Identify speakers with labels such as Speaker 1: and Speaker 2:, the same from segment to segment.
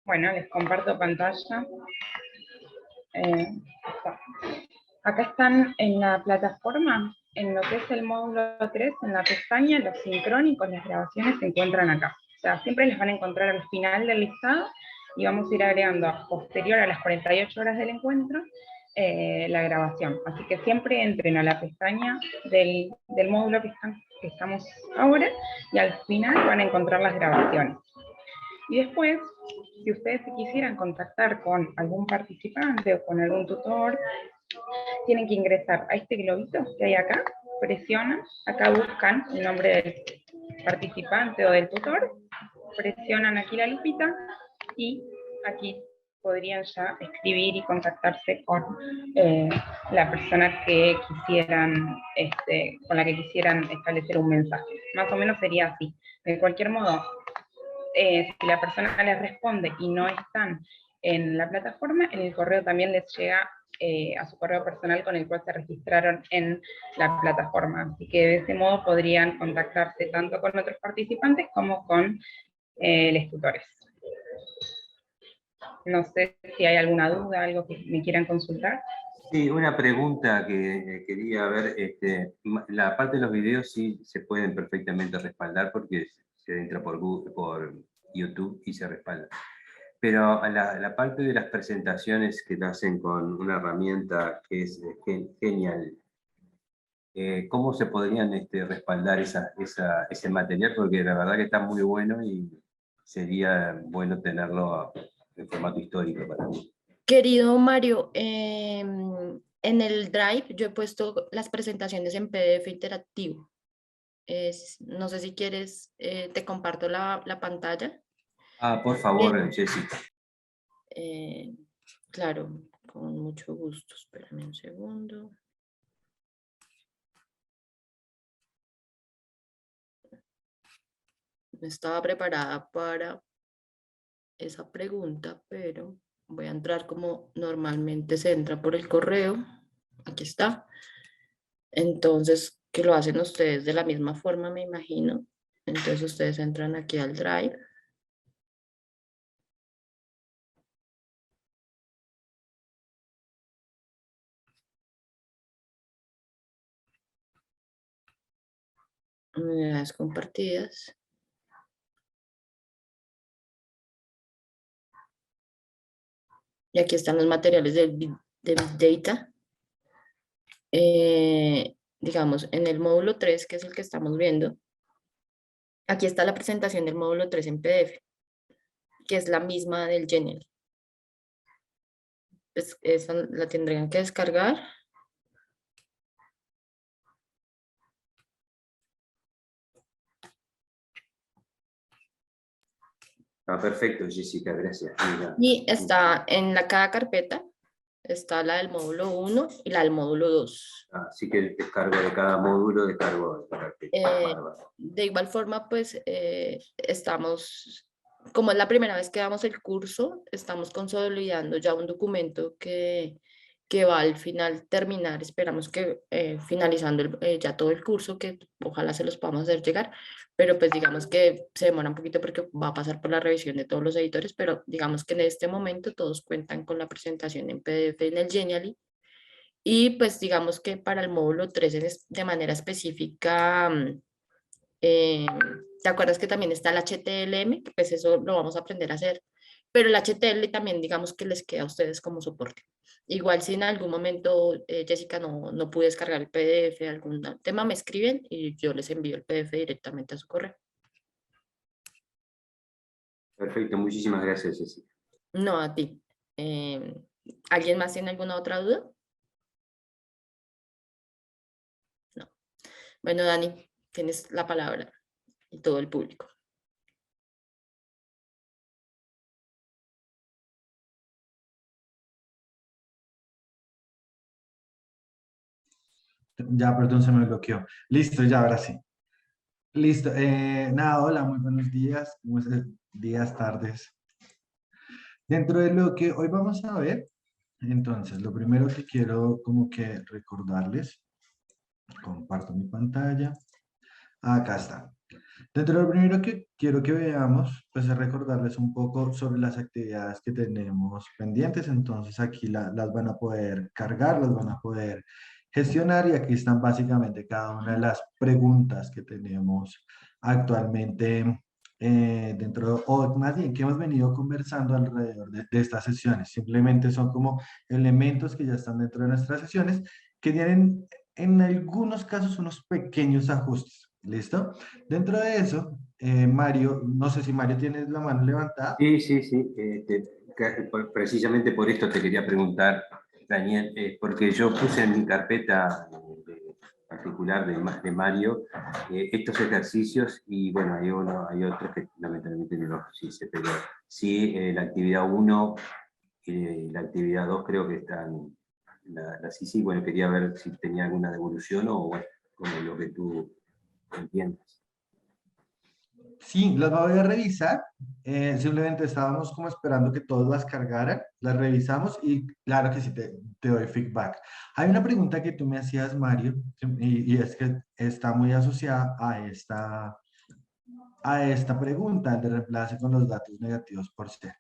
Speaker 1: Bueno, les comparto pantalla. Acá están en la plataforma, en lo que es el módulo 3, en la pestaña, los sincrónicos, las grabaciones se encuentran acá. O sea, siempre les van a encontrar al final del listado y vamos a ir agregando posterior a las 48 horas del encuentro la grabación. Así que siempre entren a la pestaña del módulo que estamos ahora y al final van a encontrar las grabaciones. Y después, si ustedes se quisieran contactar con algún participante o con algún tutor, tienen que ingresar a este globito que hay acá, presionan, acá buscan el nombre del participante o del tutor, presionan aquí la lupita y aquí podrían ya escribir y contactarse con la persona que quisieran, con la que quisieran establecer un mensaje. Más o menos sería así. De cualquier modo, si la persona les responde y no están en la plataforma, en el correo también les llega a su correo personal con el cual se registraron en la plataforma. Así que de ese modo podrían contactarse tanto con otros participantes como con los tutores. No sé si hay alguna duda, algo que me quieran consultar.
Speaker 2: Sí, una pregunta que quería ver, la parte de los videos sí se pueden perfectamente respaldar porque se entra por Google, por YouTube y se respalda. Pero la parte de las presentaciones que lo hacen con una herramienta que es genial, ¿cómo se podrían respaldar ese material? Porque la verdad que está muy bueno y sería bueno tenerlo en formato histórico para mí.
Speaker 3: Querido Mario, en el Drive yo he puesto las presentaciones en PDF interactivo. No sé si quieres, te comparto la pantalla.
Speaker 2: Ah, por favor, Jessica.
Speaker 3: Claro, con mucho gusto. Espérame un segundo. No estaba preparada para esa pregunta, pero voy a entrar como normalmente se entra por el correo. Aquí está. Entonces, que lo hacen ustedes de la misma forma, me imagino. Entonces ustedes entran aquí al Drive. Unidades compartidas. Y aquí están los materiales de Big Data. Digamos, en el módulo 3, que es el que estamos viendo, aquí está la presentación del módulo 3 en PDF, que es la misma del Genial. Pues esa la tendrían que descargar.
Speaker 2: Ah, perfecto, Jessica, gracias.
Speaker 3: Y está en cada carpeta, está la del módulo 1 y la del módulo 2.
Speaker 2: Así que el descargo de cada módulo, descargo de carpeta.
Speaker 3: De igual forma, pues estamos, como es la primera vez que damos el curso, estamos consolidando ya un documento que va al final terminar. Esperamos que finalizando ya todo el curso, que ojalá se los podamos hacer llegar, pero pues digamos que se demora un poquito porque va a pasar por la revisión de todos los editores, pero digamos que en este momento todos cuentan con la presentación en PDF en el Genially. Y pues digamos que para el módulo 3 de manera específica, ¿te acuerdas que también está el HTML? Que pues eso lo vamos a aprender a hacer, pero el HTML también digamos que les queda a ustedes como soporte. Igual si en algún momento, Jessica, no pude descargar el PDF, algún tema, me escriben y yo les envío el PDF directamente a su correo.
Speaker 2: Perfecto, muchísimas gracias, Jessica.
Speaker 3: No, a ti. ¿Alguien más tiene alguna otra duda? No. Bueno, Dani, tienes la palabra y todo el público.
Speaker 4: Ya, perdón, se me bloqueó. Listo, ya, ahora sí. Listo. Nada, hola, muy buenos días. Días, tardes. Dentro de lo que hoy vamos a ver, entonces, lo primero que quiero como que recordarles, comparto mi pantalla. Acá está. Dentro de lo primero que quiero que veamos, pues es recordarles un poco sobre las actividades que tenemos pendientes. Entonces aquí las van a poder cargar, las van a poder gestionar y aquí están básicamente cada una de las preguntas que tenemos actualmente dentro, o más bien que hemos venido conversando alrededor de estas sesiones. Simplemente son como elementos que ya están dentro de nuestras sesiones que tienen en algunos casos unos pequeños ajustes. ¿Listo? Dentro de eso, Mario, no sé si Mario tienes la mano levantada.
Speaker 2: Sí, sí, sí. Precisamente por esto te quería preguntar, Daniel, porque yo puse en mi carpeta particular de Mario estos ejercicios y bueno, hay otros que lamentablemente no los hice, pero sí, la actividad 1 y la actividad 2 creo que están, las hice y bueno, quería ver si tenía alguna devolución o bueno, como lo que tú entiendas.
Speaker 4: Sí, las voy a revisar. Simplemente estábamos como esperando que todos las cargaran. Las revisamos y claro que sí te doy feedback. Hay una pregunta que tú me hacías, Mario, y es que está muy asociada a esta pregunta, el de reemplace con los datos negativos por cero.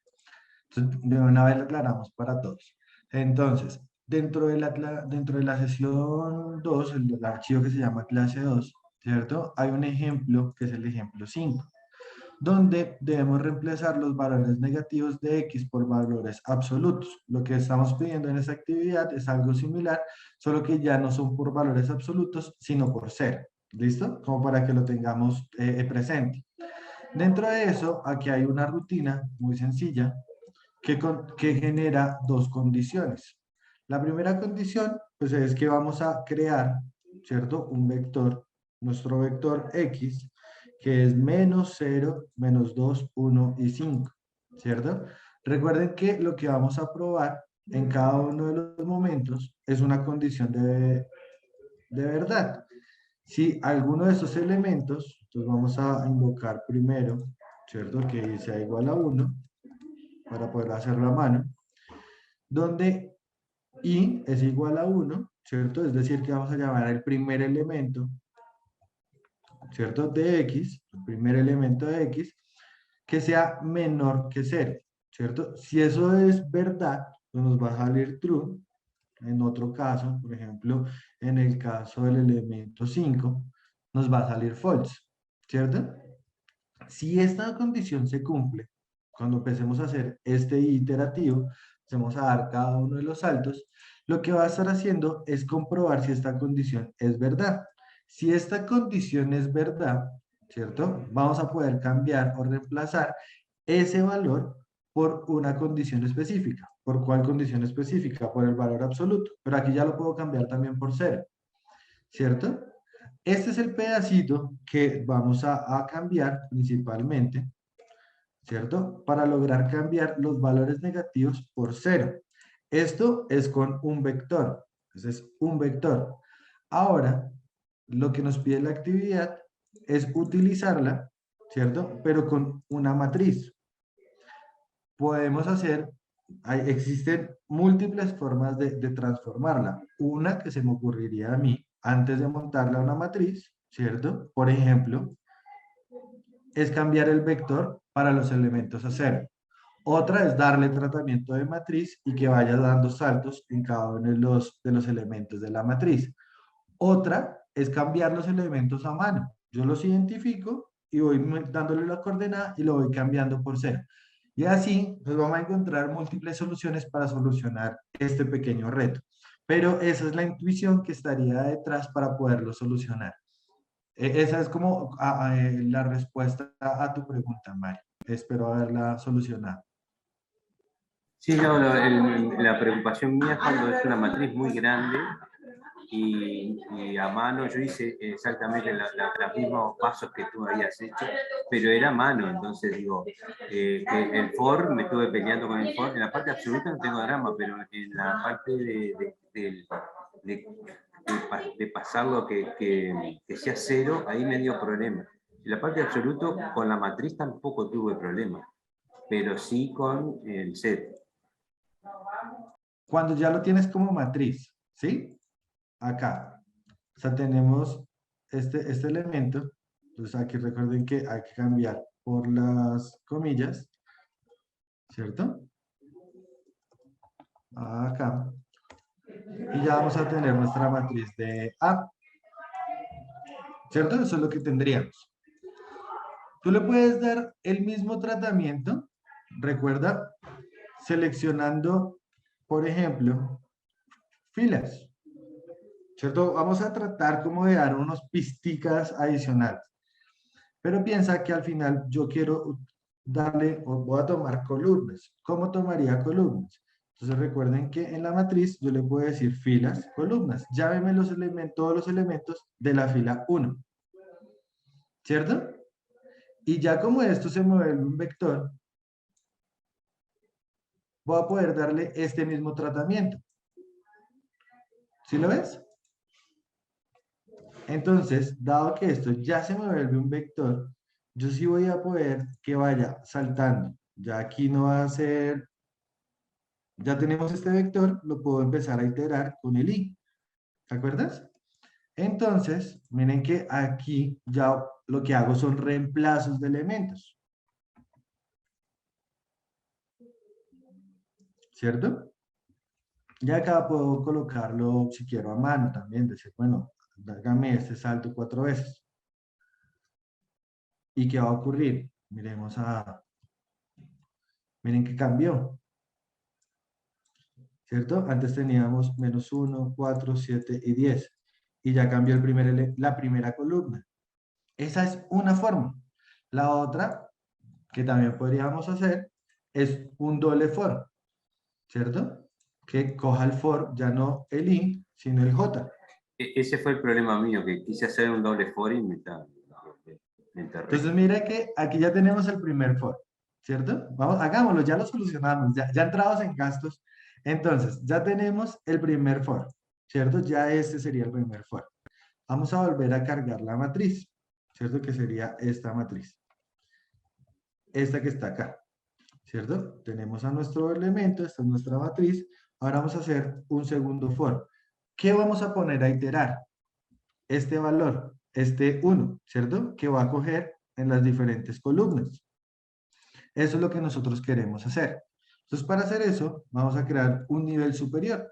Speaker 4: Entonces, de una vez lo aclaramos para todos. Entonces, dentro de la sesión 2, el archivo que se llama clase 2, ¿cierto? Hay un ejemplo que es el ejemplo 5 donde debemos reemplazar los valores negativos de X por valores absolutos. Lo que estamos pidiendo en esta actividad es algo similar, solo que ya no son por valores absolutos, sino por cero. ¿Listo? Como para que lo tengamos presente. Dentro de eso, aquí hay una rutina muy sencilla que genera dos condiciones. La primera condición, pues es que vamos a crear, ¿cierto? Un vector, nuestro vector X, que es menos 0, menos 2, 1 y 5, ¿cierto? Recuerden que lo que vamos a probar en cada uno de los momentos es una condición de verdad. Si alguno de estos elementos, entonces vamos a invocar primero, ¿cierto? Que sea igual a 1 para poder hacerlo a mano, donde i es igual a 1, ¿cierto? Es decir, que vamos a llamar al primer elemento, ¿cierto? De x, el primer elemento de x, que sea menor que 0, ¿cierto? Si eso es verdad, pues nos va a salir true. En otro caso, por ejemplo, en el caso del elemento 5, nos va a salir false, ¿cierto? Si esta condición se cumple, cuando empecemos a hacer este iterativo, empecemos a dar cada uno de los saltos, lo que va a estar haciendo es comprobar si esta condición es verdad. Si esta condición es verdad, ¿cierto? Vamos a poder cambiar o reemplazar ese valor por una condición específica. ¿Por cuál condición específica? Por el valor absoluto. Pero aquí ya lo puedo cambiar también por cero, ¿cierto? Este es el pedacito que vamos a cambiar principalmente, ¿cierto? Para lograr cambiar los valores negativos por cero. Esto es con un vector. Ese es un vector. Ahora, lo que nos pide la actividad es utilizarla, ¿cierto? Pero con una matriz. Podemos hacer, existen múltiples formas de transformarla. Una que se me ocurriría a mí antes de montarla a una matriz, ¿cierto? Por ejemplo, es cambiar el vector para los elementos a cero. Otra es darle tratamiento de matriz y que vaya dando saltos en cada uno de los elementos de la matriz. Otra es cambiar los elementos a mano. Yo los identifico y voy dándole la coordenada y lo voy cambiando por cero. Y así pues vamos a encontrar múltiples soluciones para solucionar este pequeño reto. Pero esa es la intuición que estaría detrás para poderlo solucionar. Esa es como la respuesta a tu pregunta, Mario. Espero haberla solucionado.
Speaker 2: Sí, no, la preocupación mía es cuando es una matriz muy grande y a mano yo hice exactamente los mismos pasos que tú habías hecho, pero era a mano, entonces digo, que el for, me estuve peleando con el for, en la parte absoluta no tengo drama, pero en la parte de pasarlo que sea cero, ahí me dio problema. En la parte absoluto, con la matriz tampoco tuve problema, pero sí con el set.
Speaker 4: Cuando ya lo tienes como matriz, ¿sí? Acá. O sea, tenemos este elemento. Entonces aquí recuerden que hay que cambiar por las comillas, ¿cierto? Acá. Y ya vamos a tener nuestra matriz de A, ¿cierto? Eso es lo que tendríamos. Tú le puedes dar el mismo tratamiento, recuerda, seleccionando, por ejemplo, filas, ¿cierto? Vamos a tratar como de dar unos pisticas adicionales. Pero piensa que al final yo quiero darle, o voy a tomar columnas. ¿Cómo tomaría columnas? Entonces recuerden que en la matriz yo le puedo decir filas, columnas. Llámeme los elementos, todos los elementos de la fila 1. ¿Cierto? Y ya como esto se mueve en un vector, voy a poder darle este mismo tratamiento. ¿Sí lo ves? Entonces, dado que esto ya se me vuelve un vector, yo sí voy a poder que vaya saltando. Ya aquí no va a ser, ya tenemos este vector, lo puedo empezar a iterar con el i. ¿Te acuerdas? Entonces, miren que aquí ya lo que hago son reemplazos de elementos. ¿Cierto? Y acá puedo colocarlo, si quiero, a mano también, decir, bueno, hágame este salto 4 veces. ¿Y qué va a ocurrir? Miremos miren que cambió. ¿Cierto? Antes teníamos -1, 4, 7 y 10. Y ya cambió la primera columna. Esa es una forma. La otra, que también podríamos hacer, es un doble for. ¿Cierto? Que coja el for, ya no el i, sino el j.
Speaker 2: Ese fue el problema mío, que quise hacer un doble for y me enterré.
Speaker 4: Entonces mira que aquí ya tenemos el primer for, ¿cierto? Vamos, hagámoslo, ya lo solucionamos, ya entrados en gastos. Entonces, ya tenemos el primer for, ¿cierto? Ya este sería el primer for. Vamos a volver a cargar la matriz, ¿cierto? Que sería esta matriz. Esta que está acá, ¿cierto? Tenemos a nuestro elemento, esta es nuestra matriz. Ahora vamos a hacer un segundo for. ¿Qué vamos a poner a iterar? Este valor, este 1, ¿cierto? Que va a coger en las diferentes columnas. Eso es lo que nosotros queremos hacer. Entonces, para hacer eso, vamos a crear un nivel superior,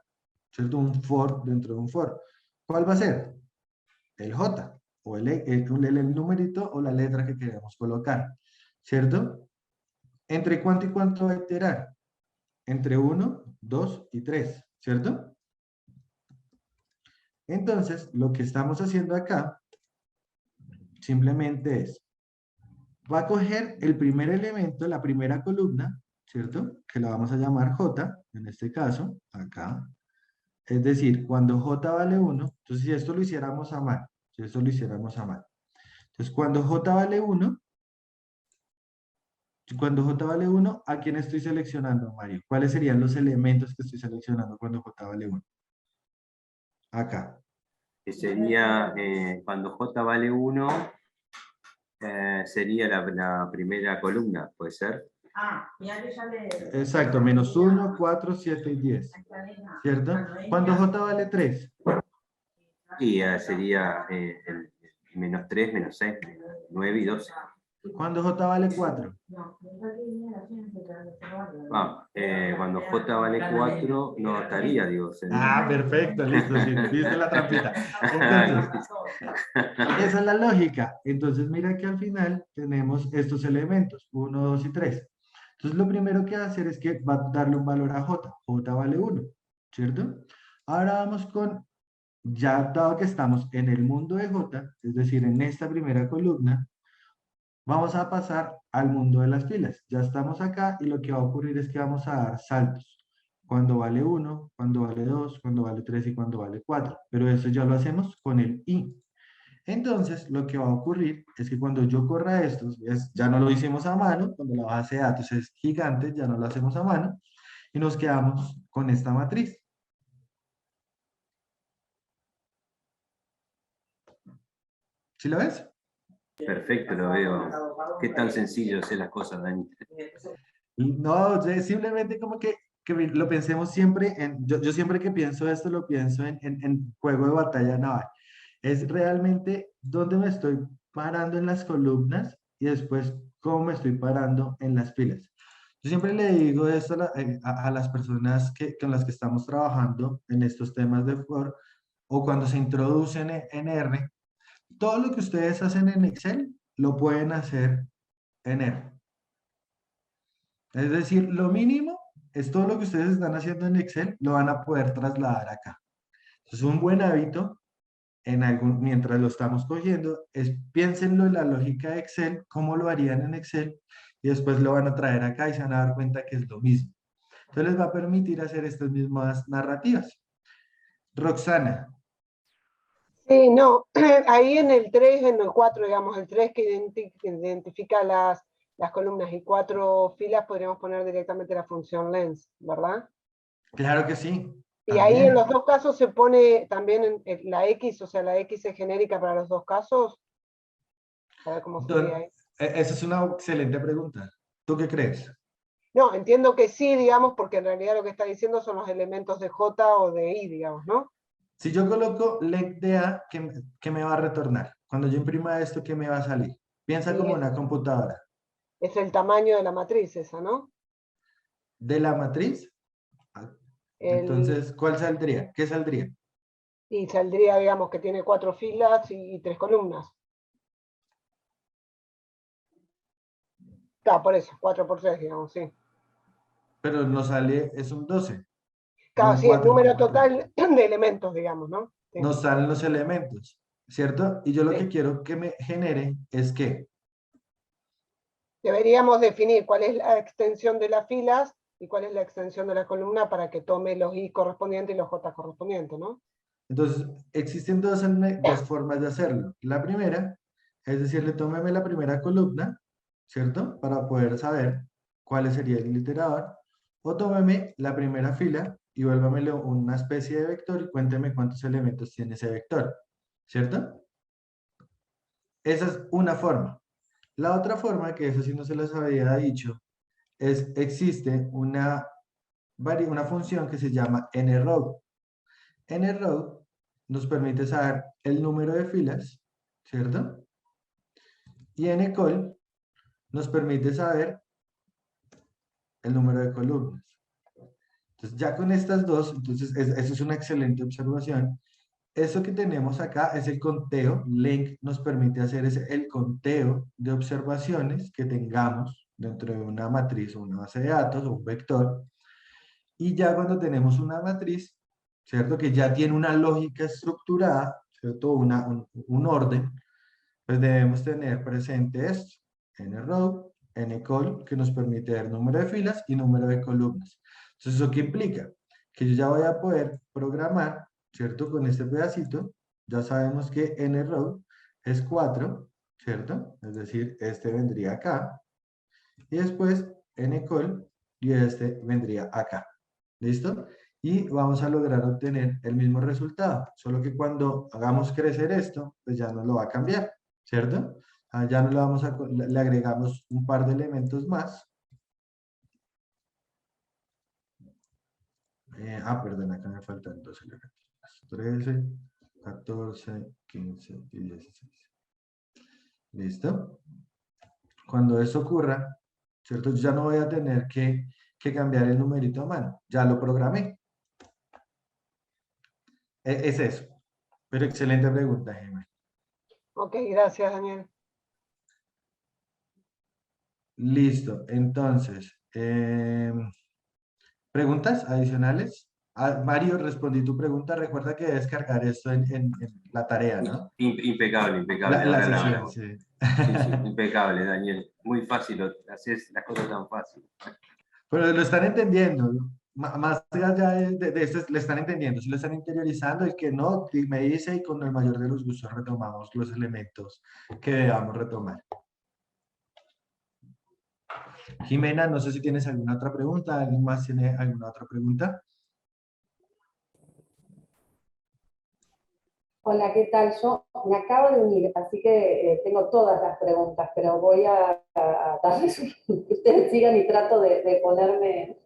Speaker 4: ¿cierto? Un for dentro de un for. ¿Cuál va a ser? El J, o el numerito o la letra que queremos colocar, ¿cierto? ¿Entre cuánto y cuánto va a iterar? Entre 1, 2 y 3, ¿cierto? Entonces, lo que estamos haciendo acá, simplemente es, va a coger el primer elemento, la primera columna, ¿cierto? Que la vamos a llamar J, en este caso, acá. Es decir, cuando J vale 1, entonces si esto lo hiciéramos a mano, entonces cuando J vale 1, ¿a quién estoy seleccionando, Mario? ¿Cuáles serían los elementos que estoy seleccionando cuando J vale 1? Acá.
Speaker 2: Que sería, cuando J vale 1, sería la primera columna, ¿puede ser?
Speaker 4: Exacto, -1, 4, 7 y 10, ¿cierto? Cuando J vale 3.
Speaker 2: Y sería el -3, -6, 9 y 12.
Speaker 4: Cuando J vale 4.
Speaker 2: Cuando J vale 4, no estaría, digo.
Speaker 4: Perfecto, listo, sí, viste la trampita. Entonces, esa es la lógica. Entonces, mira que al final tenemos estos elementos, 1, 2 y 3. Entonces, lo primero que va a hacer es que va a darle un valor a J. J vale 1, ¿cierto? Ahora vamos con, ya dado que estamos en el mundo de J, es decir, en esta primera columna, vamos a pasar al mundo de las filas. Ya estamos acá y lo que va a ocurrir es que vamos a dar saltos. Cuando vale 1, cuando vale 2, cuando vale 3 y cuando vale 4. Pero eso ya lo hacemos con el i. Entonces, lo que va a ocurrir es que cuando yo corra estos, ya no lo hicimos a mano, cuando la base de datos es gigante, ya no lo hacemos a mano, y nos quedamos con esta matriz. ¿Sí lo ves?
Speaker 2: Perfecto, lo veo. Qué tan sencillo hacer las cosas, Dani.
Speaker 4: No, simplemente como que lo pensemos siempre yo siempre que pienso esto lo pienso en juego de batalla naval. Es realmente dónde me estoy parando en las columnas y después cómo me estoy parando en las filas. Yo siempre le digo esto a las personas con las que estamos trabajando en estos temas de for o cuando se introducen en R. Todo lo que ustedes hacen en Excel lo pueden hacer en R. Es decir, lo mínimo es todo lo que ustedes están haciendo en Excel, lo van a poder trasladar acá. Entonces, un buen hábito, mientras lo estamos cogiendo, es piénsenlo en la lógica de Excel, cómo lo harían en Excel, y después lo van a traer acá y se van a dar cuenta que es lo mismo. Entonces, les va a permitir hacer estas mismas narrativas. Roxana.
Speaker 5: Sí, no, ahí en el 3, en el 4, digamos, el 3 que identifica las columnas y 4 filas, podríamos poner directamente la función lens, ¿verdad?
Speaker 4: Claro que sí.
Speaker 5: Y ahí
Speaker 4: También.
Speaker 5: en los dos casos se pone también la X, o sea, la X es genérica para los dos casos. A ver cómo sería ahí.
Speaker 4: Esa es una excelente pregunta. ¿Tú qué crees?
Speaker 5: No, entiendo que sí, digamos, porque en realidad lo que está diciendo son los elementos de J o de I, digamos, ¿no?
Speaker 4: Si yo coloco length de A, ¿qué me va a retornar? Cuando yo imprima esto, ¿qué me va a salir? Piensa
Speaker 5: Sí,
Speaker 4: como una computadora.
Speaker 5: es el tamaño de la matriz esa, ¿no?
Speaker 4: De la matriz. Entonces, ¿cuál saldría? ¿Qué saldría?
Speaker 5: Y saldría, digamos, que tiene 4 filas y 3 columnas. Claro, por eso, 4 por 6, digamos, sí.
Speaker 4: Pero no sale, es un 12. No
Speaker 5: Claro,
Speaker 4: un
Speaker 5: sí, el
Speaker 4: 4
Speaker 5: número
Speaker 4: por 3.
Speaker 5: total de elementos, digamos, ¿no? Sí.
Speaker 4: Nos salen los elementos, ¿cierto? Y yo lo
Speaker 5: Sí.
Speaker 4: que quiero que me genere es que
Speaker 5: Deberíamos definir cuál es la extensión de las filas y cuál es la extensión de la columna para que tome los I correspondientes y los J correspondientes, ¿no?
Speaker 4: entonces, existen dos formas de hacerlo. La primera, es decirle, tómeme la primera columna, ¿cierto? Para poder saber cuál sería el iterador. O tómeme la primera fila y vuélvamelo una especie de vector y cuénteme cuántos elementos tiene ese vector, ¿cierto? Esa es una forma. La otra forma, que eso sí no se les había dicho, existe una función que se llama nrow. nrow nos permite saber el número de filas, ¿cierto? Y ncol nos permite saber el número de columnas. Entonces, ya con estas dos, entonces, eso es una excelente observación. Eso que tenemos acá es el conteo. Length nos permite hacer el conteo de observaciones que tengamos dentro de una matriz o una base de datos o un vector. Y ya cuando tenemos una matriz, ¿cierto? Que ya tiene una lógica estructurada, ¿cierto? Un orden, pues debemos tener presente esto, nrow, ncol, que nos permite ver número de filas y número de columnas. Entonces, ¿eso qué implica? Que yo ya voy a poder programar, ¿cierto? Con este pedacito, ya sabemos que nrow es 4, ¿cierto? Es decir, este vendría acá, y después ncol, y este vendría acá. ¿Listo? Y vamos a lograr obtener el mismo resultado, solo que cuando hagamos crecer esto, pues ya no lo va a cambiar, ¿cierto? Ya no le agregamos un par de elementos más. Perdón, acá me faltan dos elementos más. 13, 14, 15 y 16. ¿Listo? Cuando eso ocurra, ¿cierto? Yo ya no voy a tener que cambiar el numerito a mano, ya lo programé. Es eso. Pero excelente pregunta, Gemma.
Speaker 5: Ok, gracias, Daniel.
Speaker 4: Listo. Entonces, ¿preguntas adicionales? Mario, respondí tu pregunta. Recuerda que debes cargar esto en la tarea, ¿no?
Speaker 2: Impecable, impecable.
Speaker 4: La
Speaker 2: Ahora
Speaker 4: sesión, sí.
Speaker 2: Sí, sí, impecable, Daniel. Muy fácil, haces las cosas tan fácil.
Speaker 4: Pero lo están entendiendo, ¿no? Más allá de esto, le están entendiendo, si lo están interiorizando, el que no, me dice y con el mayor de los gustos retomamos los elementos que debamos retomar. Jimena, no sé si tienes alguna otra pregunta, ¿alguien más tiene alguna otra pregunta?
Speaker 6: Hola, ¿qué tal? Yo me acabo de unir, así que tengo todas las preguntas, pero voy a darles que ustedes sigan y trato de ponerme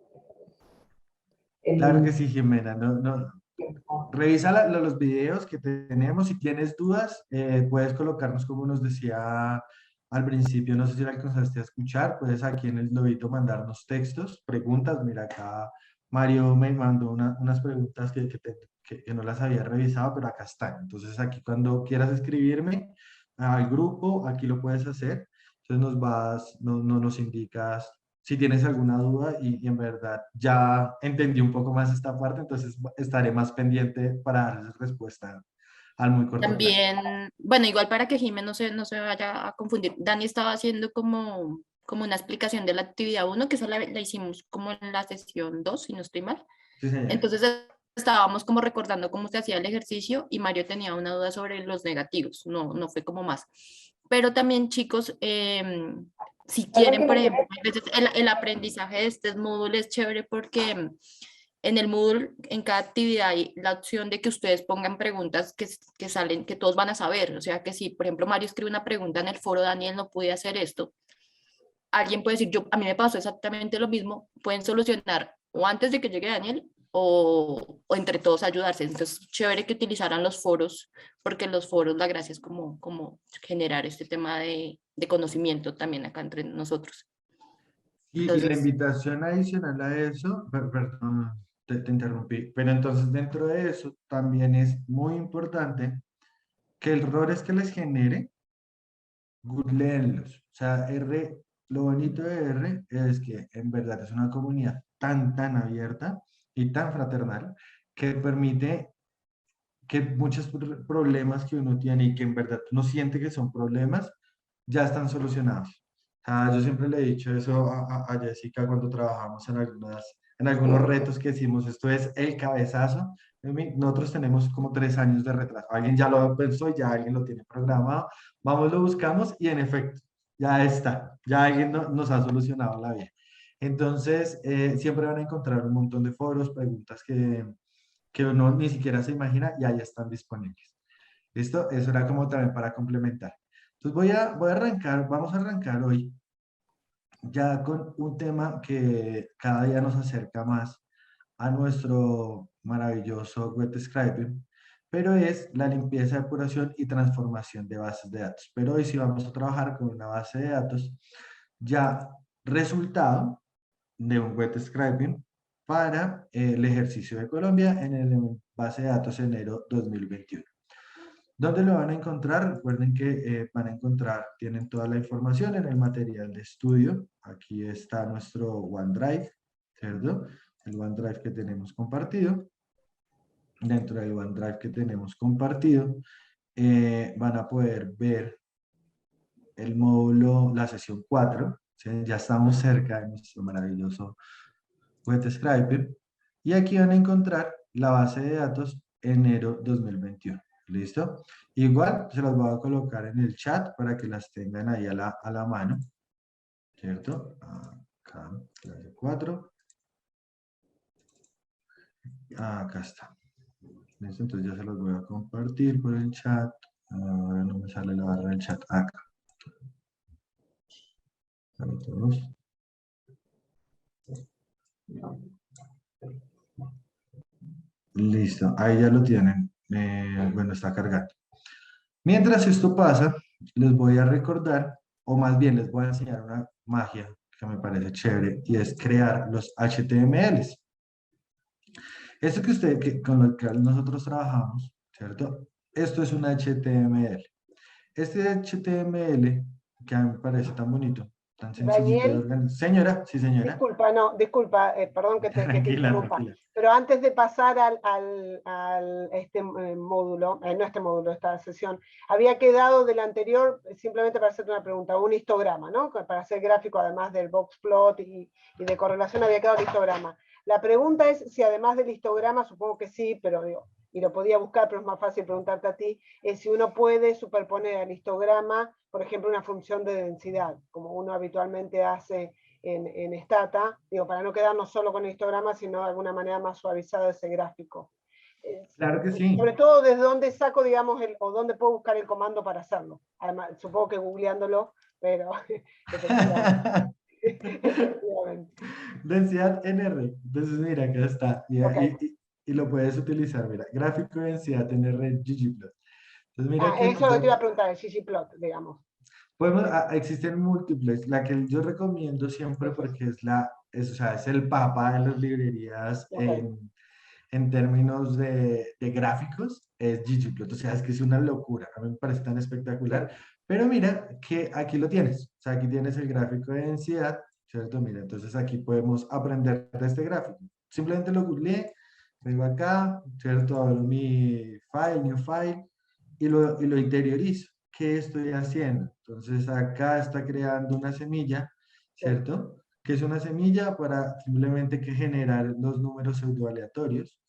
Speaker 6: en...
Speaker 4: Claro que sí, Jimena, no,
Speaker 6: tiempo.
Speaker 4: Revisa los videos que tenemos. Si tienes dudas, puedes colocarnos, como nos decía al principio, no sé si la alcanzaste a escuchar, puedes aquí en el lobito mandarnos textos, preguntas. Mira, acá Mario me mandó unas preguntas que no las había revisado, pero acá están. Entonces aquí cuando quieras escribirme al grupo, aquí lo puedes hacer. Entonces nos indicas si tienes alguna duda y en verdad ya entendí un poco más esta parte, entonces estaré más pendiente para darles respuesta al muy corto plazo.
Speaker 3: También, bueno, igual para que Jimé no se vaya a confundir, Dani estaba haciendo como una explicación de la actividad 1, que esa la hicimos como en la sesión 2, si no estoy mal.
Speaker 4: Sí, señor.
Speaker 3: Entonces estábamos como recordando cómo se hacía el ejercicio y Mario tenía una duda sobre los negativos, no fue como más. Pero también, chicos, si quieren, por ejemplo, a veces el aprendizaje de este módulo es chévere porque en el Moodle, en cada actividad hay la opción de que ustedes pongan preguntas que salen, que todos van a saber. O sea, que si, por ejemplo, Mario escribe una pregunta en el foro, Daniel no pude hacer esto, alguien puede decir, a mí me pasó exactamente lo mismo, pueden solucionar o antes de que llegue Daniel o entre todos ayudarse. Entonces, chévere que utilizaran los foros, porque los foros, la gracia es como generar este tema de conocimiento también acá entre nosotros.
Speaker 4: Y la
Speaker 3: Entonces,
Speaker 4: invitación adicional a eso, perdón, te interrumpí, pero entonces dentro de eso también es muy importante que errores que les genere, googleenlos. O sea, lo bonito de R es que en verdad es una comunidad tan abierta y tan fraternal que permite que muchos problemas que uno tiene y que en verdad uno siente que son problemas, ya están solucionados. Yo siempre le he dicho eso a Jessica cuando trabajamos en algunos retos que decimos, esto es el cabezazo. Nosotros tenemos como 3 años de retraso. Alguien ya lo pensó y ya alguien lo tiene programado. Vamos, lo buscamos y en efecto, ya está. Ya alguien nos ha solucionado la vida. Entonces, siempre van a encontrar un montón de foros, preguntas que uno ni siquiera se imagina y ahí están disponibles. ¿Listo? Eso era como también para complementar. Entonces voy a arrancar, vamos a arrancar hoy ya con un tema que cada día nos acerca más a nuestro maravilloso web scraping, pero es la limpieza, depuración y transformación de bases de datos. Pero hoy sí vamos a trabajar con una base de datos ya resultado de un web scraping para el ejercicio de Colombia en el base de datos enero 2021. ¿Dónde lo van a encontrar? Recuerden que van a encontrar, tienen toda la información en el material de estudio. Aquí está nuestro OneDrive, ¿cierto? El OneDrive que tenemos compartido. Dentro del OneDrive que tenemos compartido, van a poder ver el módulo, la sesión 4. ¿Sí? Ya estamos cerca de nuestro maravilloso web scraper. Y aquí van a encontrar la base de datos enero 2021. ¿Listo? Igual se las voy a colocar en el chat para que las tengan ahí a la mano. ¿Cierto? Acá, clase 4. Acá está. ¿Listo? Entonces ya se los voy a compartir por el chat. Ahora no me sale la barra del chat. Acá. Todos. Listo, ahí ya lo tienen. Bueno, está cargando. Mientras esto pasa, les voy a recordar, o más bien les voy a enseñar una magia que me parece chévere, y es crear los HTMLs. Esto con lo que nosotros trabajamos, ¿cierto? Esto es un HTML. Este HTML, que a mí me parece tan bonito, tan sencillito de
Speaker 5: Daniel,
Speaker 4: organizar. Señora, sí señora.
Speaker 5: Disculpa, perdón que te interrumpa.
Speaker 4: Tranquila.
Speaker 5: Pero antes de pasar este módulo, no este módulo, esta sesión, había quedado del anterior, simplemente para hacerte una pregunta, un histograma, ¿no? Para hacer gráfico, además del boxplot y de correlación, había quedado el histograma. La pregunta es si además del histograma, supongo que sí, pero digo, y lo podía buscar, pero es más fácil preguntarte a ti, es si uno puede superponer al histograma, por ejemplo, una función de densidad, como uno habitualmente hace en Stata, digo, para no quedarnos solo con el histograma, sino de alguna manera más suavizado ese gráfico.
Speaker 4: Claro que sí.
Speaker 5: Sobre todo desde dónde saco, digamos, o dónde puedo buscar el comando para hacerlo. Además, supongo que googleándolo, pero efectivamente.
Speaker 4: Densidad NR. Entonces, mira, acá está.
Speaker 5: Okay.
Speaker 4: y lo puedes utilizar, mira, gráfico de densidad en ggplot. Entonces mira que
Speaker 5: Eso
Speaker 4: aquí
Speaker 5: es lo que te iba
Speaker 4: ya
Speaker 5: a preguntar, el ggplot, digamos.
Speaker 4: existen múltiples, la que yo recomiendo siempre porque o sea, es el papá de las librerías
Speaker 5: Ok.
Speaker 4: en términos de gráficos, es ggplot, o sea, es que es una locura, a mí me parece tan espectacular, pero mira que aquí lo tienes, o sea, aquí tienes el gráfico de densidad, ¿cierto? Mira, entonces aquí podemos aprender de este gráfico, simplemente lo googleé, vengo acá, ¿cierto? Abro mi file, new file, y lo interiorizo. ¿Qué estoy haciendo? Entonces acá está creando una semilla, ¿cierto? Que es una semilla para simplemente que generar los números pseudoaleatorios,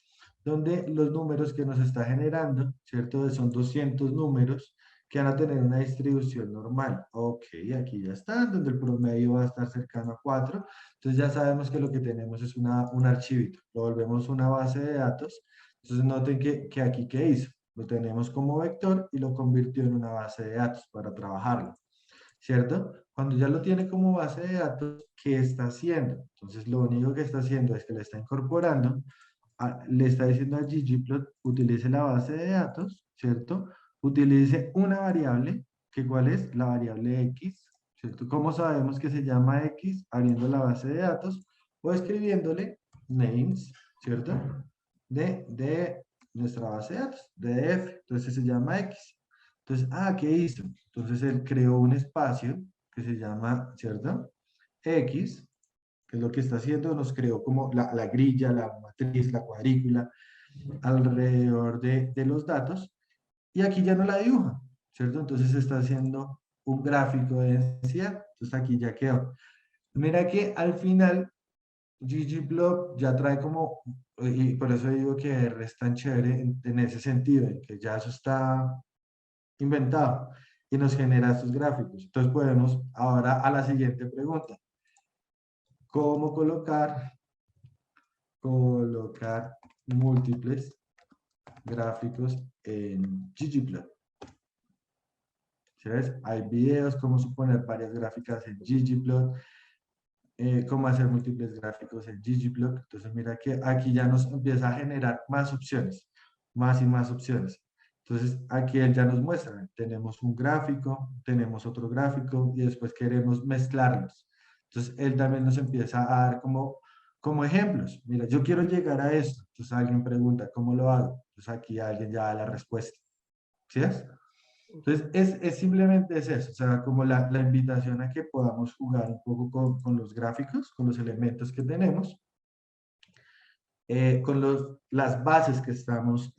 Speaker 4: donde los números que nos está generando, ¿cierto? Son 200 números que van a tener una distribución normal. Ok, aquí ya está, donde el promedio va a estar cercano a 4. Entonces ya sabemos que lo que tenemos es un archivito. Lo volvemos una base de datos. Entonces noten que aquí, ¿qué hizo? Lo tenemos como vector y lo convirtió en una base de datos para trabajarlo, ¿cierto? Cuando ya lo tiene como base de datos, ¿qué está haciendo? Entonces lo único que está haciendo es que le está incorporando, le está diciendo a ggplot, utilice la base de datos, ¿cierto? Utilice una variable, que ¿cuál es? La variable x, ¿cierto? ¿Cómo sabemos que se llama x? Abriendo la base de datos o escribiéndole names, ¿cierto? De nuestra base de datos, DF, entonces se llama X. Entonces, ¿qué hizo? Entonces él creó un espacio que se llama, ¿cierto? X, que es lo que está haciendo, nos creó como la grilla, la matriz, la cuadrícula, alrededor de los datos, y aquí ya no la dibuja, ¿cierto? Entonces está haciendo un gráfico de densidad, entonces aquí ya quedó. Mira que al final ggplot ya trae como, y por eso digo que R es tan chévere en ese sentido, en que ya eso está inventado y nos genera estos gráficos. Entonces podemos ahora a la siguiente pregunta. ¿Cómo colocar múltiples gráficos en ggplot? ¿Sí ves? Hay videos, cómo suponer varias gráficas en ggplot, cómo hacer múltiples gráficos en ggplot. Entonces mira que aquí ya nos empieza a generar más opciones, más y más opciones. Entonces aquí él ya nos muestra, tenemos un gráfico, tenemos otro gráfico y después queremos mezclarlos. Entonces él también nos empieza a dar como ejemplos. Mira, yo quiero llegar a esto. Entonces alguien pregunta, ¿cómo lo hago? Entonces aquí alguien ya da la respuesta. ¿Sí es? Entonces, simplemente es eso, o sea, como la invitación a que podamos jugar un poco con los gráficos, con los elementos que tenemos, con las bases que estamos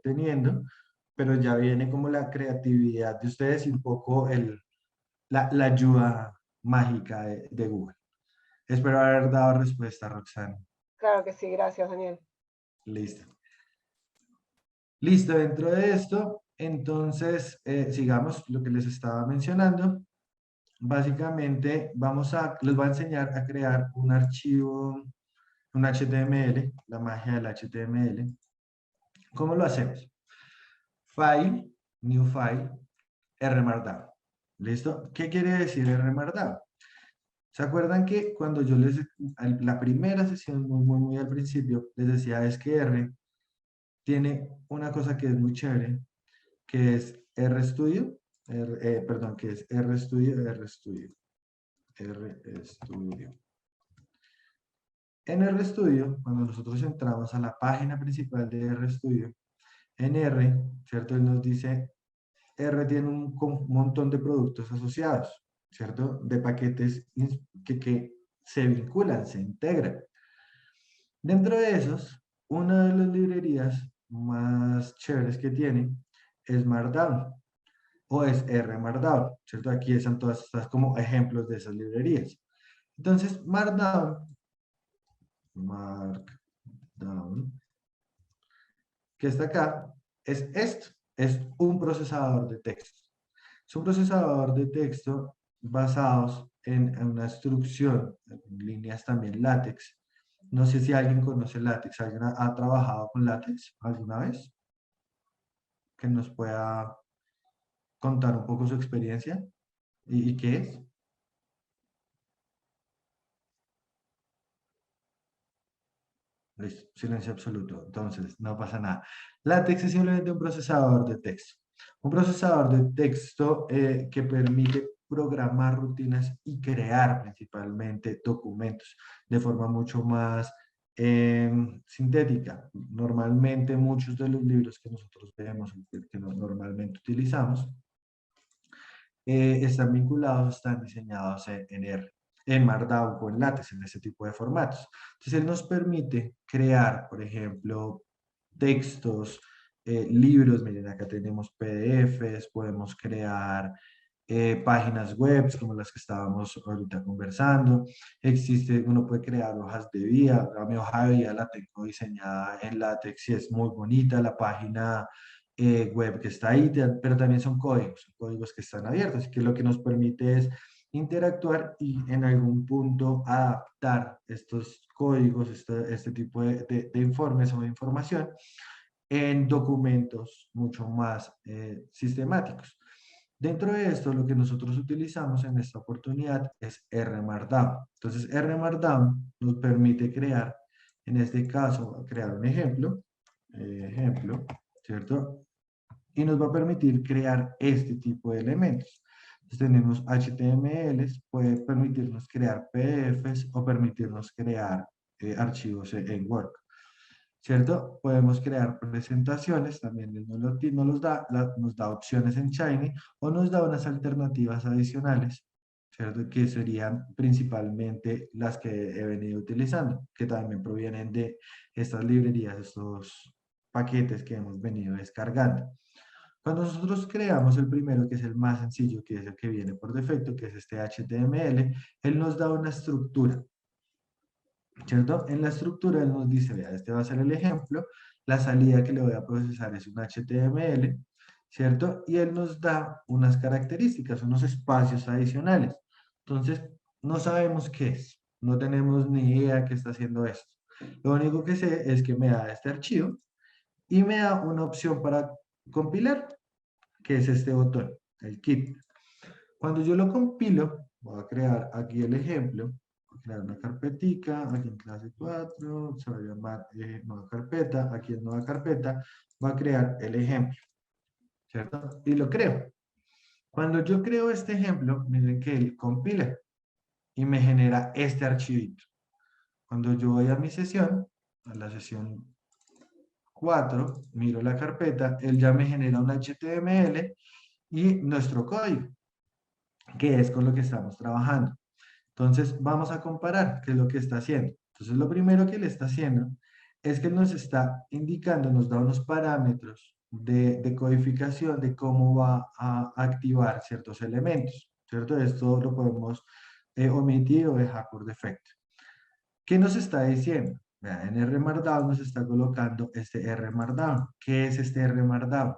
Speaker 4: teniendo, pero ya viene como la creatividad de ustedes y un poco la ayuda mágica de Google. Espero haber dado respuesta, Roxana.
Speaker 5: Claro que sí, gracias, Daniel.
Speaker 4: Listo. Listo, dentro de esto, entonces, sigamos lo que les estaba mencionando. Básicamente, les voy a enseñar a crear un archivo, un HTML, la magia del HTML. ¿Cómo lo hacemos? File, New File, rmarkdown. ¿Listo? ¿Qué quiere decir rmarkdown? ¿Se acuerdan que cuando yo la primera sesión, muy al principio, les decía es que R tiene una cosa que es muy chévere, que es RStudio, perdón, que es RStudio. En RStudio, cuando nosotros entramos a la página principal de RStudio, en R, ¿cierto? Él nos dice, R tiene un montón de productos asociados, ¿cierto? De paquetes que se vinculan, se integran. Dentro de esos, una de las librerías más chéveres que tiene es Markdown o es R Markdown, ¿cierto? Aquí están todas estas como ejemplos de esas librerías. Entonces, Markdown, que está acá, es esto, es un procesador de texto. Es un procesador de texto basados en una instrucción, en líneas también látex. No sé si alguien conoce látex, ¿alguien ha trabajado con látex alguna vez? Que nos pueda contar un poco su experiencia y qué es. Listo, silencio absoluto. Entonces, no pasa nada. LaTeX es simplemente un procesador de texto. Un procesador de texto que permite programar rutinas y crear principalmente documentos de forma mucho más sintética. Normalmente muchos de los libros que nosotros vemos, que normalmente utilizamos, están vinculados, están diseñados en R, en Markdown o en LaTeX, en ese tipo de formatos. Entonces, él nos permite crear, por ejemplo, textos, libros, miren, acá tenemos PDFs, podemos crear páginas web como las que estábamos ahorita conversando. Existe, uno puede crear hojas de vida. Mi hoja de vida la tengo diseñada en LaTeX y es muy bonita la página web que está ahí, pero también son códigos que están abiertos, que lo que nos permite es interactuar y en algún punto adaptar estos códigos, este tipo de informes o de información en documentos mucho más sistemáticos. Dentro de esto, lo que nosotros utilizamos en esta oportunidad es R Markdown. Entonces, R Markdown nos permite crear, en este caso, crear un ejemplo, ¿cierto? Y nos va a permitir crear este tipo de elementos. Entonces, tenemos HTMLs, puede permitirnos crear PDFs o permitirnos crear archivos en Word. ¿Cierto? Podemos crear presentaciones, también nos da opciones en Shiny o nos da unas alternativas adicionales, ¿cierto? Que serían principalmente las que he venido utilizando, que también provienen de estas librerías, estos paquetes que hemos venido descargando. Cuando nosotros creamos el primero, que es el más sencillo, que es el que viene por defecto, que es este HTML, él nos da una estructura. ¿Cierto? En la estructura él nos dice, vea, este va a ser el ejemplo, la salida que le voy a procesar es un HTML, ¿cierto? Y él nos da unas características, unos espacios adicionales. Entonces, no sabemos qué es, no tenemos ni idea qué está haciendo esto. Lo único que sé es que me da este archivo y me da una opción para compilar, que es este botón, el kit. Cuando yo lo compilo, voy a crear aquí el ejemplo, voy a crear una carpetica, aquí en clase 4, se va a llamar nueva carpeta, aquí en nueva carpeta, voy a crear el ejemplo, ¿cierto? Y lo creo. Cuando yo creo este ejemplo, miren que él compila y me genera este archivito. Cuando yo voy a mi sesión, a la sesión 4, miro la carpeta, él ya me genera un HTML y nuestro código, que es con lo que estamos trabajando. Entonces, vamos a comparar qué es lo que está haciendo. Entonces, lo primero que le está haciendo es que nos está indicando, nos da unos parámetros de codificación de cómo va a activar ciertos elementos, ¿cierto? Esto lo podemos omitir o dejar por defecto. ¿Qué nos está diciendo? Vean, en R Markdown nos está colocando este R Markdown. ¿Qué es este R Markdown?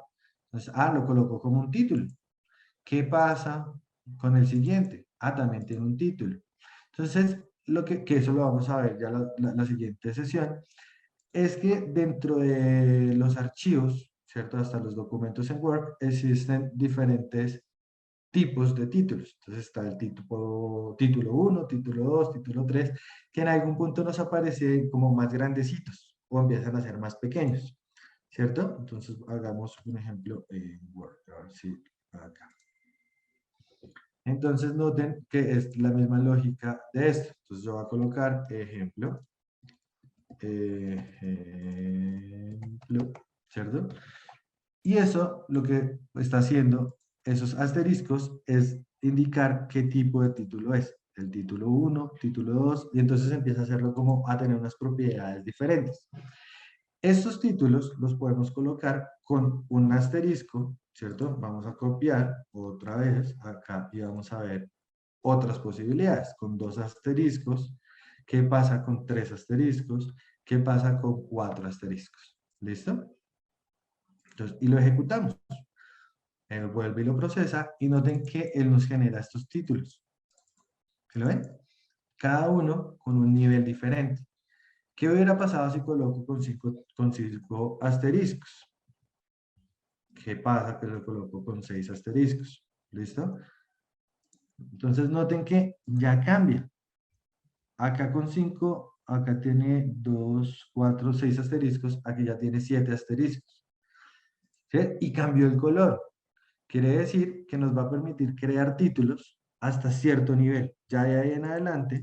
Speaker 4: Entonces, lo coloco como un título. ¿Qué pasa con el siguiente? También tiene un título. Entonces, que eso lo vamos a ver ya la siguiente sesión, es que dentro de los archivos, ¿cierto? Hasta los documentos en Word, existen diferentes tipos de títulos. Entonces está el título 1, título 2, título 3, que en algún punto nos aparecen como más grandecitos o empiezan a ser más pequeños, ¿cierto? Entonces hagamos un ejemplo en Word, a ver si acá. Entonces noten que es la misma lógica de esto. Entonces yo voy a colocar ejemplo, ¿cierto? Y eso lo que está haciendo, esos asteriscos, es indicar qué tipo de título es. El título 1, título 2, y entonces empieza a hacerlo como a tener unas propiedades diferentes. Estos títulos los podemos colocar con un asterisco, ¿cierto? Vamos a copiar otra vez acá y vamos a ver otras posibilidades, con 2 asteriscos. ¿Qué pasa con 3 asteriscos? ¿Qué pasa con 4 asteriscos? ¿Listo? Entonces, y lo ejecutamos. Él vuelve y lo procesa y noten que él nos genera estos títulos. ¿Se lo ven? Cada uno con un nivel diferente. ¿Qué hubiera pasado si coloco con 5 asteriscos? ¿Qué pasa que lo coloco con 6 asteriscos? ¿Listo? Entonces noten que ya cambia. Acá con 5 acá tiene 2, 4, 6 asteriscos, aquí ya tiene 7 asteriscos. ¿Sí? Y cambió el color. Quiere decir que nos va a permitir crear títulos hasta cierto nivel. Ya de ahí en adelante,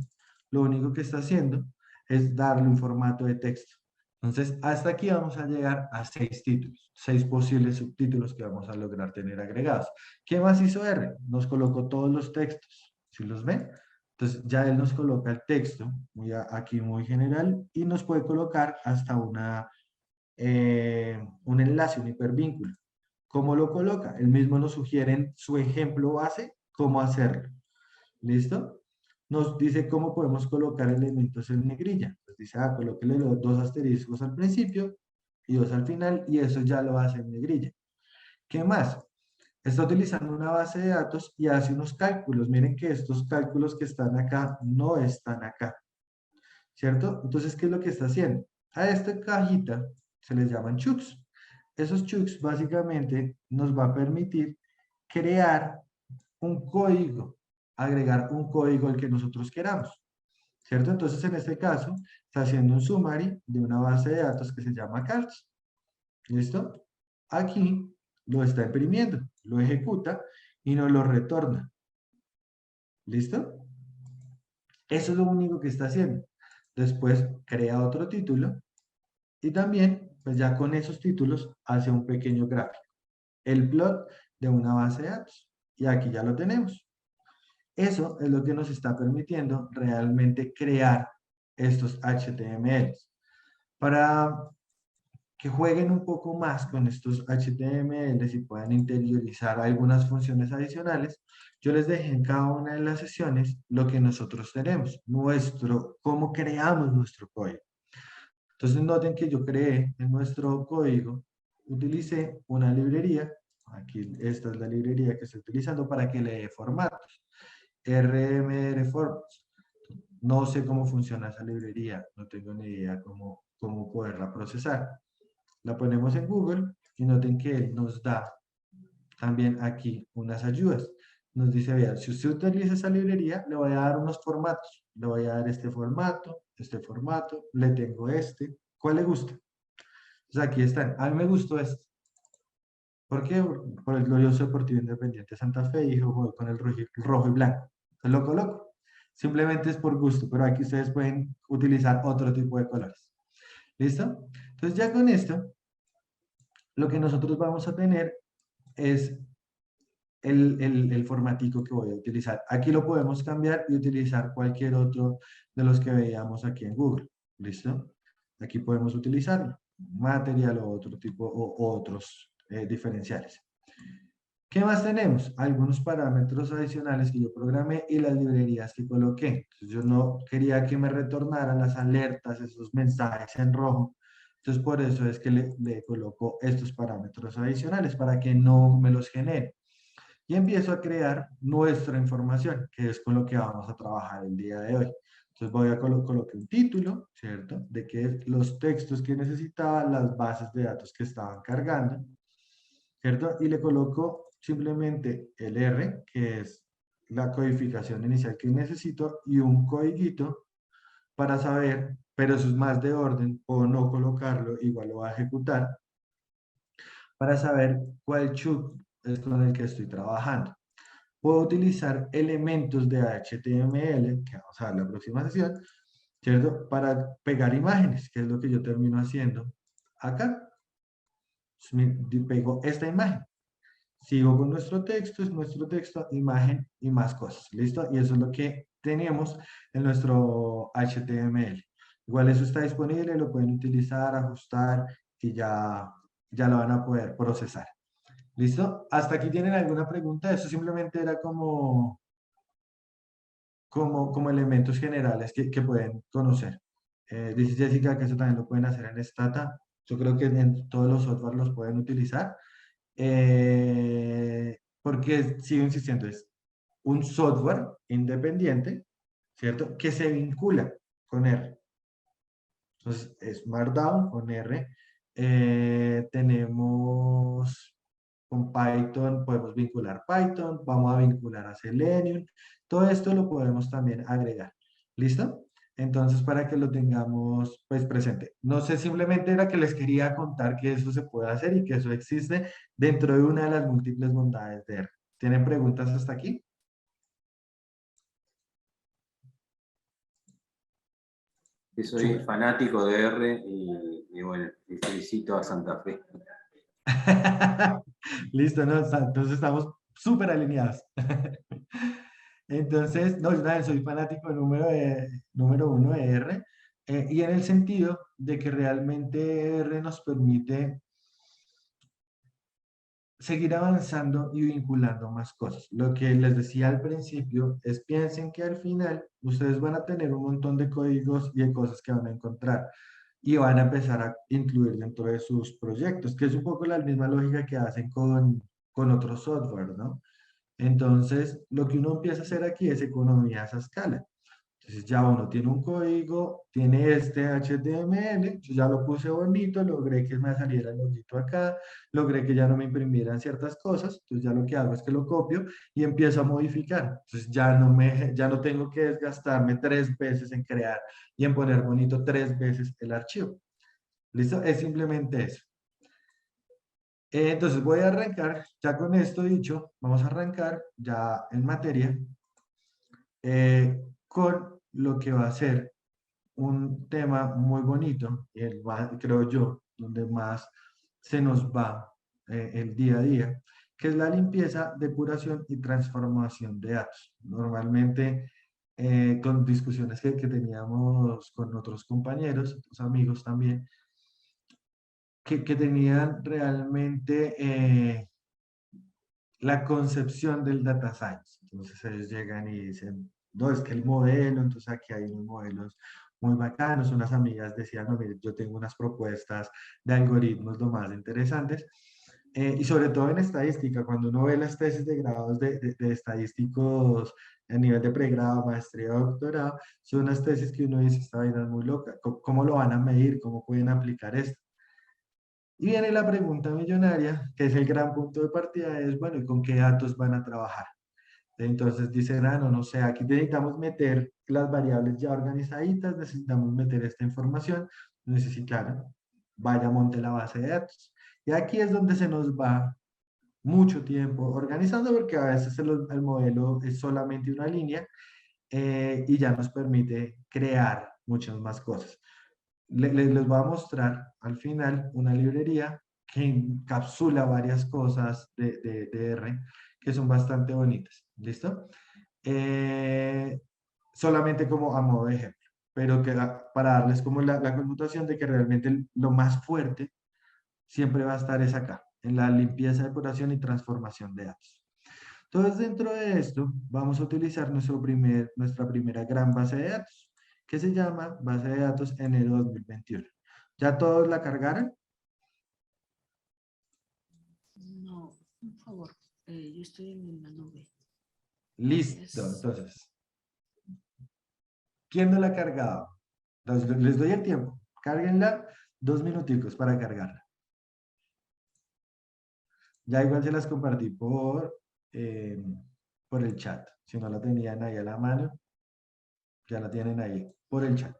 Speaker 4: lo único que está haciendo es darle un formato de texto. Entonces, hasta aquí vamos a llegar a 6 títulos, 6 posibles subtítulos que vamos a lograr tener agregados. ¿Qué más hizo R? Nos colocó todos los textos. ¿Sí los ven? Entonces, ya él nos coloca el texto, aquí muy general, y nos puede colocar hasta un enlace, un hipervínculo. ¿Cómo lo coloca? Él mismo nos sugiere en su ejemplo base cómo hacerlo. ¿Listo? Nos dice cómo podemos colocar elementos en negrilla. Nos dice, colóquele los 2 asteriscos al principio y 2 al final, y eso ya lo hace en negrilla. ¿Qué más? Está utilizando una base de datos y hace unos cálculos. Miren que estos cálculos que están acá no están acá. ¿Cierto? Entonces, ¿qué es lo que está haciendo? A esta cajita se les llaman chunks. Esos chunks básicamente nos va a permitir crear un código, agregar un código al que nosotros queramos, ¿cierto? Entonces, en este caso, está haciendo un summary de una base de datos que se llama cards. ¿Listo? Aquí lo está imprimiendo, lo ejecuta y nos lo retorna. ¿Listo? Eso es lo único que está haciendo. Después crea otro título y también, pues ya con esos títulos, hace un pequeño gráfico. El plot de una base de datos. Y aquí ya lo tenemos. Eso es lo que nos está permitiendo realmente crear estos HTMLs. Para que jueguen un poco más con estos HTMLs y puedan interiorizar algunas funciones adicionales, yo les dejé en cada una de las sesiones lo que nosotros tenemos, cómo creamos nuestro código. Entonces noten que yo creé en nuestro código, utilicé una librería, aquí esta es la librería que estoy utilizando para que le dé formatos, RMR Formats. No sé cómo funciona esa librería, no tengo ni idea cómo poderla procesar. La ponemos en Google y noten que él nos da también aquí unas ayudas. Nos dice, vea, si usted utiliza esa librería, le voy a dar unos formatos. Le voy a dar este formato, le tengo este. ¿Cuál le gusta? Entonces aquí están. A mí me gustó este. ¿Por qué? Por el glorioso Deportivo Independiente Santa Fe y voy con el rojo y blanco. Entonces lo coloco. Simplemente es por gusto, pero aquí ustedes pueden utilizar otro tipo de colores. ¿Listo? Entonces ya con esto, lo que nosotros vamos a tener es el formatico que voy a utilizar. Aquí lo podemos cambiar y utilizar cualquier otro de los que veíamos aquí en Google. ¿Listo? Aquí podemos utilizarlo. Material o otro tipo o otros diferenciales. ¿Qué más tenemos? Algunos parámetros adicionales que yo programé y las librerías que coloqué. Entonces, yo no quería que me retornaran las alertas, esos mensajes en rojo. Entonces, por eso es que le coloco estos parámetros adicionales para que no me los genere. Y empiezo a crear nuestra información, que es con lo que vamos a trabajar el día de hoy. Entonces voy a colocar un título, ¿cierto? De que los textos que necesitaba, las bases de datos que estaban cargando, ¿cierto? Y le coloco simplemente el R, que es la codificación inicial que necesito, y un codiguito para saber, pero eso es más de orden, o no colocarlo, igual lo va a ejecutar, para saber cuál chunk es con el que estoy trabajando. Puedo utilizar elementos de HTML, que vamos a ver en la próxima sesión, ¿cierto? Para pegar imágenes, que es lo que yo termino haciendo acá. Pego esta imagen. Sigo con nuestro texto, es nuestro texto, imagen y más cosas. ¿Listo? Y eso es lo que tenemos en nuestro HTML. Igual eso está disponible, lo pueden utilizar, ajustar y ya lo van a poder procesar. ¿Listo? ¿Hasta aquí tienen alguna pregunta? Eso simplemente era como elementos generales que pueden conocer. Dice Jessica que eso también lo pueden hacer en Stata. Yo creo que en todos los software los pueden utilizar. Porque sigo insistiendo, es un software independiente, ¿cierto? Que se vincula con R. Entonces, es Markdown con R. Tenemos con Python, podemos vincular Python, vamos a vincular a Selenium. Todo esto lo podemos también agregar. ¿Listo? Entonces, para que lo tengamos pues presente. No sé, simplemente era que les quería contar que eso se puede hacer y que eso existe dentro de una de las múltiples bondades de R. ¿Tienen preguntas hasta aquí?
Speaker 2: Que soy fanático de R y bueno, y felicito a Santa Fe.
Speaker 4: Listo, ¿no? Entonces estamos súper alineados. Entonces, no, nada, soy fanático número uno de R, y en el sentido de que realmente R nos permite seguir avanzando y vinculando más cosas. Lo que les decía al principio es piensen que al final ustedes van a tener un montón de códigos y de cosas que van a encontrar y van a empezar a incluir dentro de sus proyectos, que es un poco la misma lógica que hacen con otro software, ¿no? Entonces, lo que uno empieza a hacer aquí es economía a esa escala. Entonces ya uno tiene un código, tiene este HTML, yo ya lo puse bonito, logré que me saliera el loguito acá, logré que ya no me imprimieran ciertas cosas, entonces ya lo que hago es que lo copio y empiezo a modificar. Entonces ya no tengo que desgastarme 3 veces en crear y en poner bonito 3 veces el archivo. ¿Listo? Es simplemente eso. Entonces voy a arrancar, ya con esto dicho, vamos a arrancar ya en materia con lo que va a ser un tema muy bonito, creo yo, donde más se nos va el día a día, que es la limpieza, depuración y transformación de datos. Normalmente, con discusiones que teníamos con otros compañeros, otros amigos también, que tenían realmente la concepción del data science. Entonces ellos llegan y dicen, no, es que el modelo, entonces aquí hay unos modelos muy bacanos. Unas amigas decían, no, mire, yo tengo unas propuestas de algoritmos lo más interesantes. Y sobre todo en estadística, cuando uno ve las tesis de grados de estadísticos a nivel de pregrado, maestría o doctorado, son unas tesis que uno dice, esta vaina es muy loca. ¿Cómo lo van a medir? ¿Cómo pueden aplicar esto? Y viene la pregunta millonaria, que es el gran punto de partida, es, bueno, ¿y con qué datos van a trabajar? Entonces dicen, ah, no, no sé, aquí necesitamos meter las variables ya organizaditas, necesitamos meter esta información, claro, vaya, monte la base de datos. Y aquí es donde se nos va mucho tiempo organizando, porque a veces el modelo es solamente una línea, y ya nos permite crear muchas más cosas. Les voy a mostrar al final una librería que encapsula varias cosas de R que son bastante bonitas. ¿Listo? Solamente como a modo de ejemplo, pero que para darles como la connotación de que realmente lo más fuerte siempre va a estar es acá, en la limpieza, depuración y transformación de datos. Entonces, dentro de esto, vamos a utilizar nuestra primera gran base de datos, que se llama Base de Datos enero 2021. ¿Ya todos la cargaron?
Speaker 7: No, por favor, yo estoy en la nube.
Speaker 4: Listo, entonces. ¿Quién no la ha cargado? Entonces, les doy el tiempo. Cárguenla 2 minuticos para cargarla. Ya igual se las compartí por el chat. Si no la tenían ahí a la mano, ya la tienen ahí por el chat.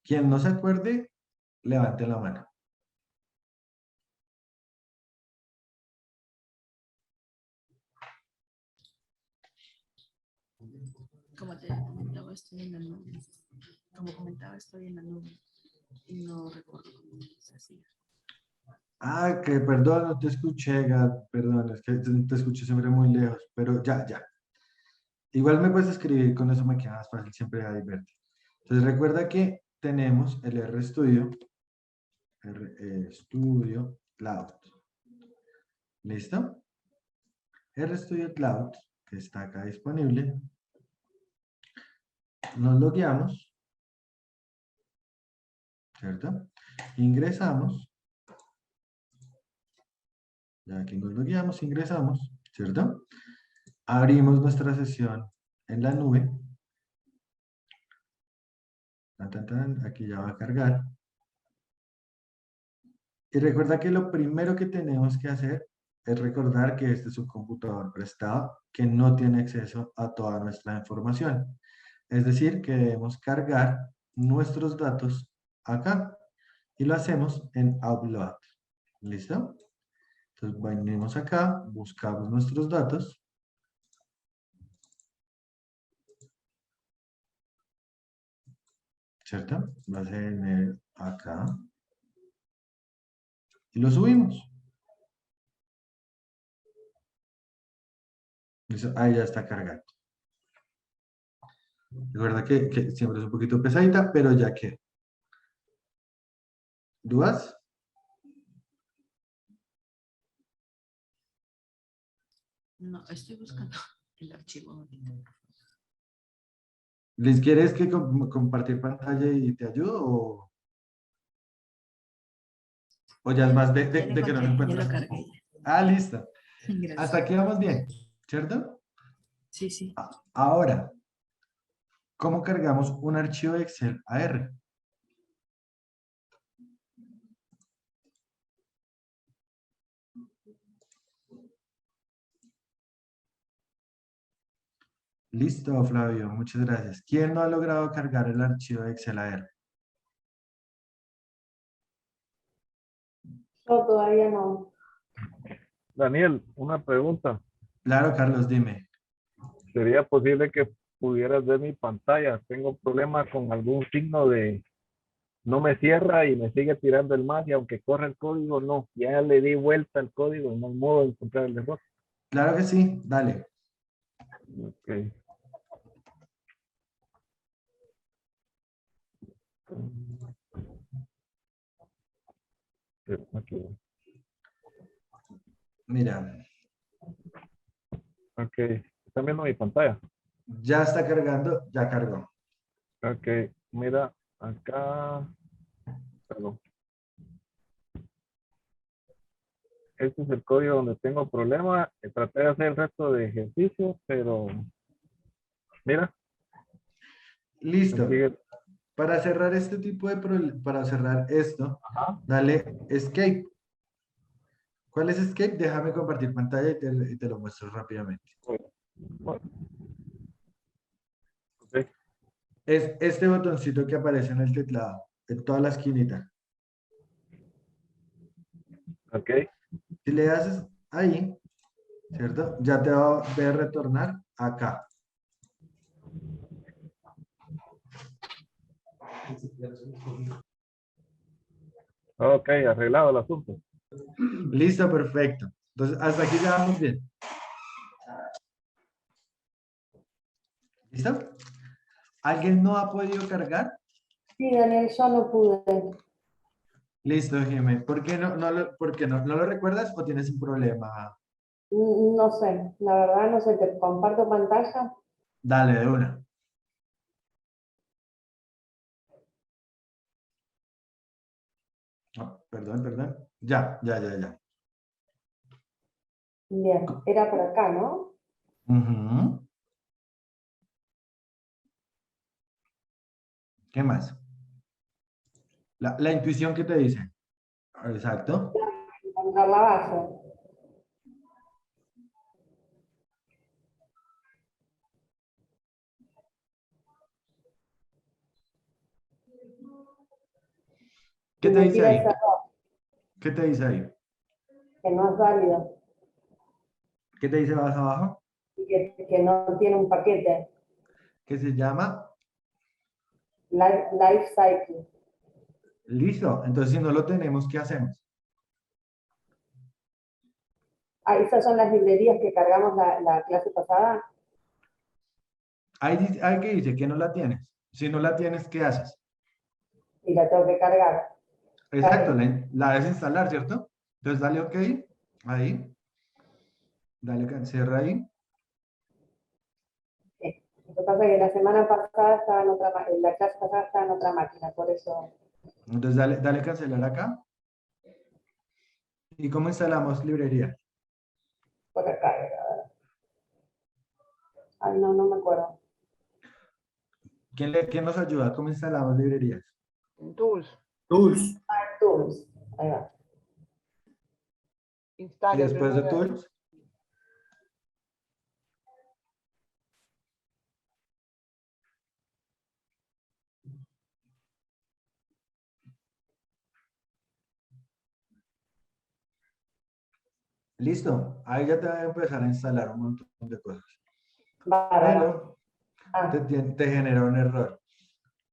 Speaker 4: Quien no se acuerde, levante la mano.
Speaker 7: Como te comentaba, estoy en la nube. Como comentaba, estoy en la nube. Y no recuerdo cómo se hacía.
Speaker 4: Ah, que perdón, no te escuché, Gat, perdón, es que te escuché siempre muy lejos, pero ya. Igual me puedes escribir, con eso me queda más fácil siempre a verte. Entonces recuerda que tenemos el RStudio Cloud. ¿Listo? RStudio Cloud, que está acá disponible. Nos logueamos, ¿cierto? Ingresamos. Ya aquí nos logueamos, ingresamos, ¿cierto? Abrimos nuestra sesión en la nube. Aquí ya va a cargar. Y recuerda que lo primero que tenemos que hacer es recordar que este es un computador prestado que no tiene acceso a toda nuestra información. Es decir, que debemos cargar nuestros datos acá y lo hacemos en Upload. ¿Listo? Entonces venimos acá, buscamos nuestros datos. ¿Cierto? Va a ser en el acá. Y lo subimos. ¿Listo? Ahí ya está cargando. Recuerda que siempre es un poquito pesadita, pero ya que. ¿Dudas?
Speaker 7: No, estoy buscando el archivo ahorita.
Speaker 4: ¿Les quieres que compartir pantalla y te ayudo? ¿O ya es más de
Speaker 7: Ya lo
Speaker 4: que no lo
Speaker 7: encontré, ya
Speaker 4: encuentras?
Speaker 7: lo cargué.
Speaker 4: Ah, listo.
Speaker 7: Gracias.
Speaker 4: Hasta aquí vamos bien, ¿cierto?
Speaker 7: Sí, sí.
Speaker 4: Ahora, ¿cómo cargamos un archivo de Excel a R? Listo, Flavio, muchas gracias. ¿Quién no ha logrado cargar el archivo de Excel a R?
Speaker 6: Yo todavía no.
Speaker 8: Daniel, una pregunta.
Speaker 4: Claro, Carlos, dime.
Speaker 8: ¿Sería posible que pudieras ver mi pantalla? Tengo problemas con algún signo de no me cierra y me sigue tirando el más y aunque corre el código, no. Ya le di vuelta al código y no hay modo de encontrar el error.
Speaker 4: Claro que sí, dale.
Speaker 8: Ok. Aquí.
Speaker 4: Mira,
Speaker 8: Ok. ¿Están viendo mi pantalla?
Speaker 4: ya está cargando, ya cargó.
Speaker 8: Ok. Mira, acá. Perdón. Este es el código donde tengo problema. Traté de hacer el resto de ejercicios, pero mira,
Speaker 4: Listo.
Speaker 8: sigue.
Speaker 4: Para cerrar este tipo de para cerrar esto,
Speaker 8: Ajá.
Speaker 4: dale Escape. ¿Cuál es Escape? Déjame compartir pantalla y te lo muestro rápidamente.
Speaker 8: Ok.
Speaker 4: Es este botoncito que aparece en el teclado, en toda la esquinita.
Speaker 8: Ok.
Speaker 4: Si le haces ahí, ¿cierto? Ya te va a retornar acá.
Speaker 8: Ok, arreglado el asunto.
Speaker 4: Listo, perfecto. Entonces, hasta aquí ya vamos bien. ¿Listo? ¿Alguien no ha podido cargar?
Speaker 6: Sí, Daniel, yo no pude.
Speaker 4: Listo, Jimé. ¿Por qué por qué no lo recuerdas o tienes un problema?
Speaker 6: No sé, la verdad no sé, te comparto pantalla.
Speaker 4: Dale, de una. Ah, perdón. Ya.
Speaker 6: Bien, era por acá, ¿no?
Speaker 4: Ujú. ¿Qué más? La intuición que te dice. Exacto.
Speaker 6: Encontrar la base.
Speaker 4: ¿Qué
Speaker 6: Y
Speaker 4: te
Speaker 6: me
Speaker 4: dice
Speaker 6: tira
Speaker 4: ahí?
Speaker 6: ese error,
Speaker 4: ¿Qué te dice ahí?
Speaker 6: que no es válido
Speaker 4: ¿Qué te dice más abajo?
Speaker 6: y que no tiene un paquete.
Speaker 4: Que se llama
Speaker 6: Life Cycle.
Speaker 4: listo. Entonces, si no lo tenemos, ¿qué hacemos?
Speaker 6: Ah, esas son las librerías que cargamos la clase pasada.
Speaker 4: Ahí que dice que no la tienes. Si no la tienes, ¿qué haces?
Speaker 6: Y la tengo que cargar.
Speaker 4: Exacto, la debes instalar, ¿cierto? Entonces, dale OK. Ahí. Dale, cierra ahí.
Speaker 6: Sí. Lo que pasa es que la semana pasada estaba en otra la clase pasada estaba en otra máquina, por eso.
Speaker 4: Entonces, dale cancelar acá. ¿Y cómo instalamos librería?
Speaker 6: Por acá. Ay, no me acuerdo.
Speaker 4: ¿Quién nos ayuda? ¿Cómo instalamos librerías?
Speaker 5: Tools.
Speaker 9: Tools.
Speaker 6: Tools. Ahí va.
Speaker 4: Y
Speaker 5: Instale
Speaker 4: después de
Speaker 5: primero.
Speaker 4: Tools, listo. Ahí ya te va a empezar a instalar un montón de cosas.
Speaker 6: Bárbaro.
Speaker 4: Pero te genera un error.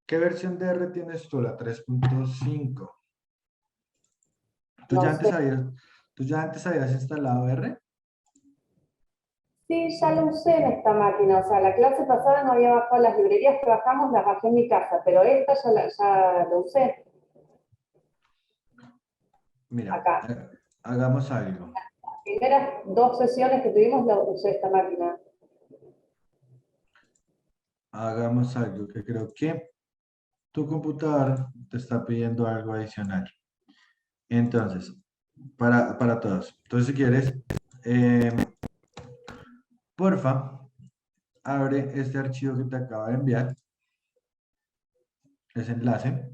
Speaker 4: ¿Qué versión de R tienes tú? La 3.5. ¿Tú
Speaker 6: No
Speaker 4: ya antes
Speaker 6: sé.
Speaker 4: habías instalado R?
Speaker 6: Sí, ya lo usé en esta máquina. O sea, la clase pasada no había bajado las librerías que bajamos, las bajé en mi casa, pero esta ya lo usé
Speaker 4: Mira,
Speaker 6: acá.
Speaker 4: hagamos algo.
Speaker 6: Las primeras 2 sesiones que tuvimos la usé esta máquina.
Speaker 4: Hagamos algo que creo que tu computador te está pidiendo algo adicional. Entonces, para todos. Entonces, si quieres, eh, porfa, abre este archivo que te acaba de enviar, ese enlace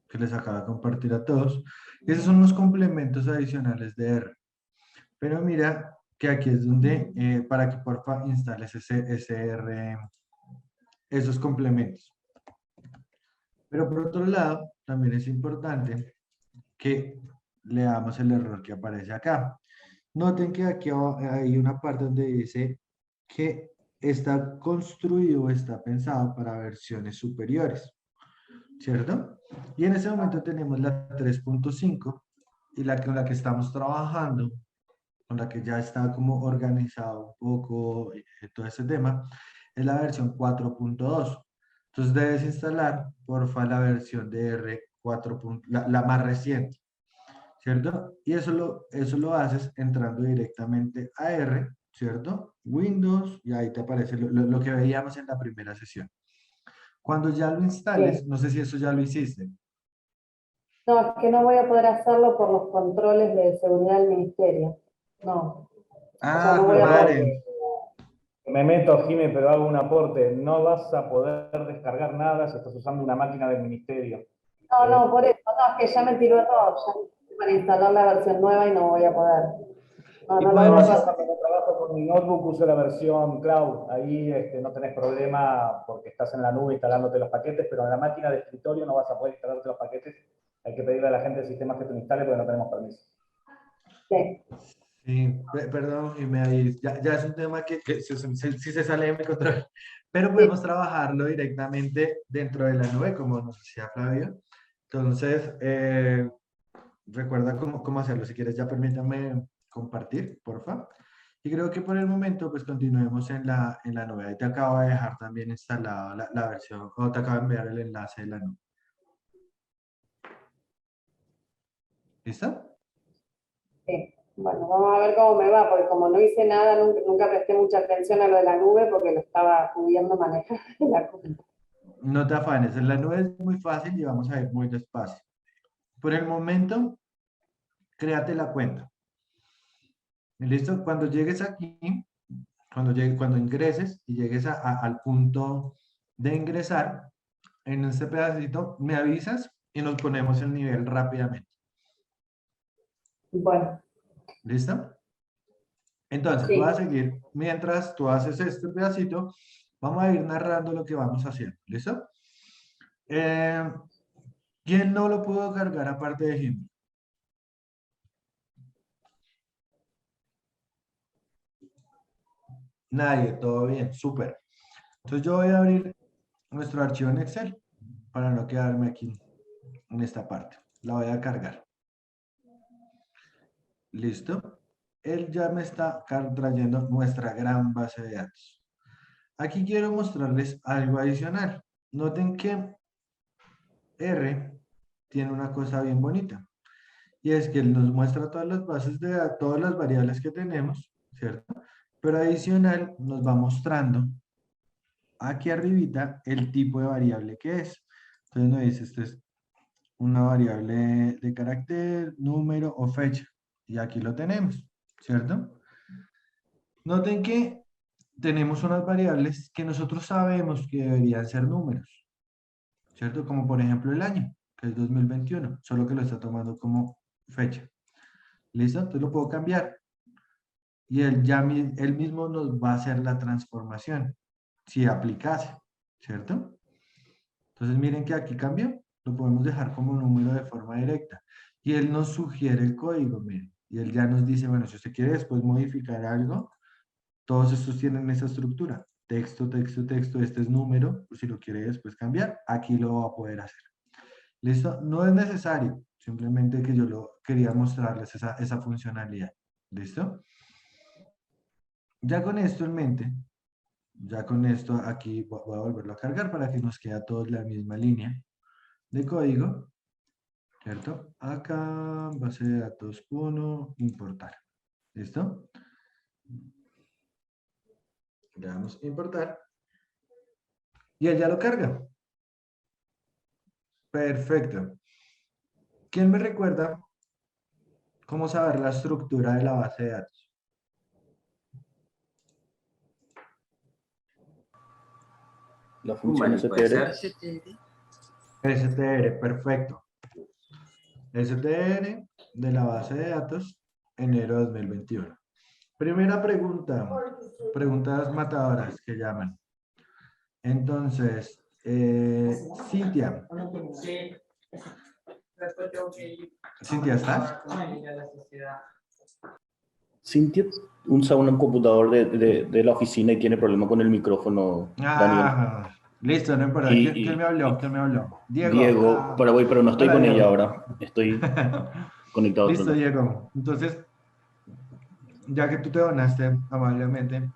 Speaker 4: que les acaba de compartir a todos. Esos son los complementos adicionales de R. Pero mira que aquí es donde, para que porfa instales esos complementos. Pero por otro lado, también es importante que leamos el error que aparece acá. Noten que aquí hay una parte donde dice que está construido, está pensado para versiones superiores, ¿cierto? Y en ese momento tenemos la 3.5 y con la que estamos trabajando, con la que ya está como organizado un poco todo este tema, es la versión 4.2. Entonces debes instalar, porfa, la versión de R4, la más reciente, ¿cierto? Y eso lo haces entrando directamente a R, ¿cierto? Windows, y ahí te aparece lo que veíamos en la primera sesión. Cuando ya lo instales,
Speaker 6: Sí.
Speaker 4: no sé si eso ya lo hiciste.
Speaker 6: No, es que no voy a poder hacerlo por los controles de seguridad del ministerio. No. O sea,
Speaker 4: Ah,
Speaker 6: no
Speaker 4: jue
Speaker 6: voy a poder.
Speaker 4: madre.
Speaker 8: Me meto, Jimé, pero hago un aporte. No vas a poder descargar nada si estás usando una máquina del ministerio.
Speaker 6: No, por eso. No, es que ya me tiró error. Ya para instalar la versión nueva y no voy a poder. No,
Speaker 4: Y
Speaker 6: no lo
Speaker 8: Yo
Speaker 6: voy a
Speaker 4: podemos,
Speaker 6: hacer.
Speaker 8: cuando trabajo con mi notebook uso la versión cloud. Ahí no tenés problema porque estás en la nube instalándote los paquetes, pero en la máquina de escritorio no vas a poder instalarte los paquetes. Hay que pedirle a la gente de sistemas que te lo instale porque no tenemos permiso.
Speaker 6: Sí.
Speaker 4: sí, perdón, y ya es un tema que sí se sale de mi control, pero podemos trabajarlo directamente dentro de la nube, como nos decía Flavio. Entonces, recuerda cómo hacerlo. Si quieres, ya permítame compartir, porfa. Y creo que por el momento, pues continuemos en la nube. Ahí te acabo de dejar también instalada la versión, o te acabo de enviar el enlace de la nube. ¿Listo?
Speaker 6: Sí. Bueno, vamos a ver cómo me va, porque como no hice nada, nunca presté mucha atención a lo de la nube porque lo estaba pudiendo manejar en la cuenta.
Speaker 4: No te afanes, en la nube es muy fácil y vamos a ir muy despacio. Por el momento, créate la cuenta. ¿Listo? Cuando llegues aquí, cuando ingreses y llegues al punto de ingresar, en este pedacito me avisas y nos ponemos el nivel rápidamente.
Speaker 6: Bueno,
Speaker 4: ¿Listo? Entonces, voy
Speaker 6: sí.
Speaker 4: a seguir. Mientras tú haces este pedacito, vamos a ir narrando lo que vamos haciendo. ¿Listo? ¿Quién no lo pudo cargar aparte de Jimmy? Nadie, todo bien, súper. Entonces yo voy a abrir nuestro archivo en Excel para no quedarme aquí en esta parte. La voy a cargar. ¿Listo? Él ya me está trayendo nuestra gran base de datos. Aquí quiero mostrarles algo adicional. Noten que R tiene una cosa bien bonita. Y es que él nos muestra todas las bases de datos, todas las variables que tenemos, ¿cierto? Pero adicional nos va mostrando aquí arribita el tipo de variable que es. Entonces nos dice, esto es una variable de carácter, número o fecha. Y aquí lo tenemos, ¿cierto? Noten que tenemos unas variables que nosotros sabemos que deberían ser números, ¿cierto? Como por ejemplo el año, que es 2021, solo que lo está tomando como fecha. ¿Listo? Entonces lo puedo cambiar. Y él mismo nos va a hacer la transformación, si aplicase, ¿cierto? Entonces miren que aquí cambió, lo podemos dejar como número de forma directa. Y él nos sugiere el código, miren. Y él ya nos dice, bueno, si usted quiere después modificar algo, todos estos tienen esa estructura. Texto, texto, texto, este es número, por si lo quiere después cambiar, aquí lo va a poder hacer. ¿Listo? No es necesario, simplemente que yo lo quería mostrarles esa funcionalidad. ¿Listo? Ya con esto en mente, ya con esto aquí voy a volverlo a cargar para que nos quede a todos la misma línea de código, ¿cierto? Acá, base de datos 1, importar. ¿Listo? Le damos importar. Y él ya lo carga. Perfecto. ¿Quién me recuerda cómo saber la estructura de la base de datos?
Speaker 9: La función
Speaker 2: Vale, puede
Speaker 9: str.
Speaker 2: ser.
Speaker 4: STR, perfecto. STR de la base de datos, enero de 2021. Primera pregunta, preguntas matadoras que llaman. Entonces, Cintia. Cintia, ¿estás?
Speaker 9: Cintia usa un computador de la oficina y tiene problema con el micrófono, Daniel.
Speaker 4: Ah, listo, no importa. ¿Quién me habló? ¿Quién me habló?
Speaker 9: Diego, Paraguay, pero no estoy
Speaker 4: Hola,
Speaker 9: con
Speaker 4: Diego.
Speaker 9: ella ahora. Estoy conectado a otro
Speaker 4: Listo,
Speaker 9: lado.
Speaker 4: Diego. Entonces, ya que tú te donaste amablemente,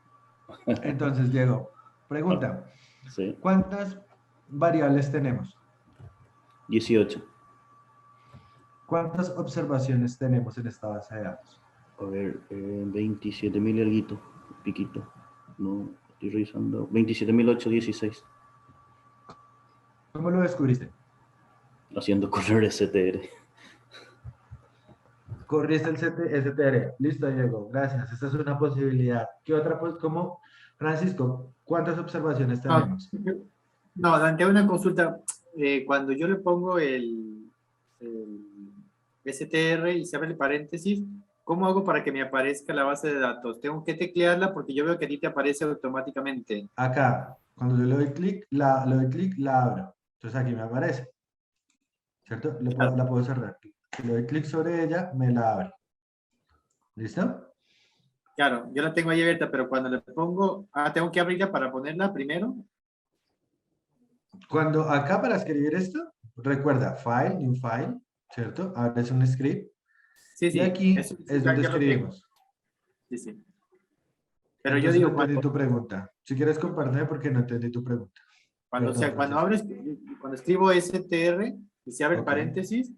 Speaker 4: entonces, Diego, pregunta.
Speaker 9: Sí.
Speaker 4: ¿Cuántas variables tenemos?
Speaker 9: 18.
Speaker 4: ¿Cuántas observaciones tenemos en esta base de datos?
Speaker 9: A ver, 27.000 y alguito, piquito. No, estoy revisando. 27.816.
Speaker 4: ¿Cómo lo descubriste?
Speaker 9: Haciendo correr STR.
Speaker 4: Corriste el STR. Listo, Diego. Gracias. Esta es una posibilidad. ¿Qué otra? Pues, ¿cómo? Francisco, ¿cuántas observaciones tenemos?
Speaker 10: No, Dante, una consulta. Cuando yo le pongo el STR y se abre el paréntesis, ¿cómo hago para que me aparezca la base de datos? ¿Tengo que teclearla? Porque yo veo que a ti te aparece automáticamente.
Speaker 4: Acá, cuando yo le doy clic, la abro. Entonces aquí me aparece. ¿Cierto? La puedo cerrar. Si le doy clic sobre ella, me la abre. ¿Listo?
Speaker 10: Claro, yo la tengo ahí abierta, pero cuando le pongo... ¿tengo que abrirla para ponerla primero?
Speaker 4: Cuando acá para escribir esto, recuerda, File, New File, ¿cierto? Abres un script.
Speaker 10: Sí, sí.
Speaker 4: Y aquí
Speaker 10: eso
Speaker 4: es
Speaker 10: ya
Speaker 4: donde
Speaker 10: lo tengo.
Speaker 4: escribimos.
Speaker 10: Sí, sí. Pero
Speaker 4: Entonces,
Speaker 10: yo digo,
Speaker 4: no entendí tu pregunta. Si quieres, compárteme porque no entendí tu pregunta.
Speaker 10: cuando
Speaker 4: Perdón,
Speaker 10: abres, cuando escribo STR y se abre el
Speaker 4: Ok.
Speaker 10: paréntesis,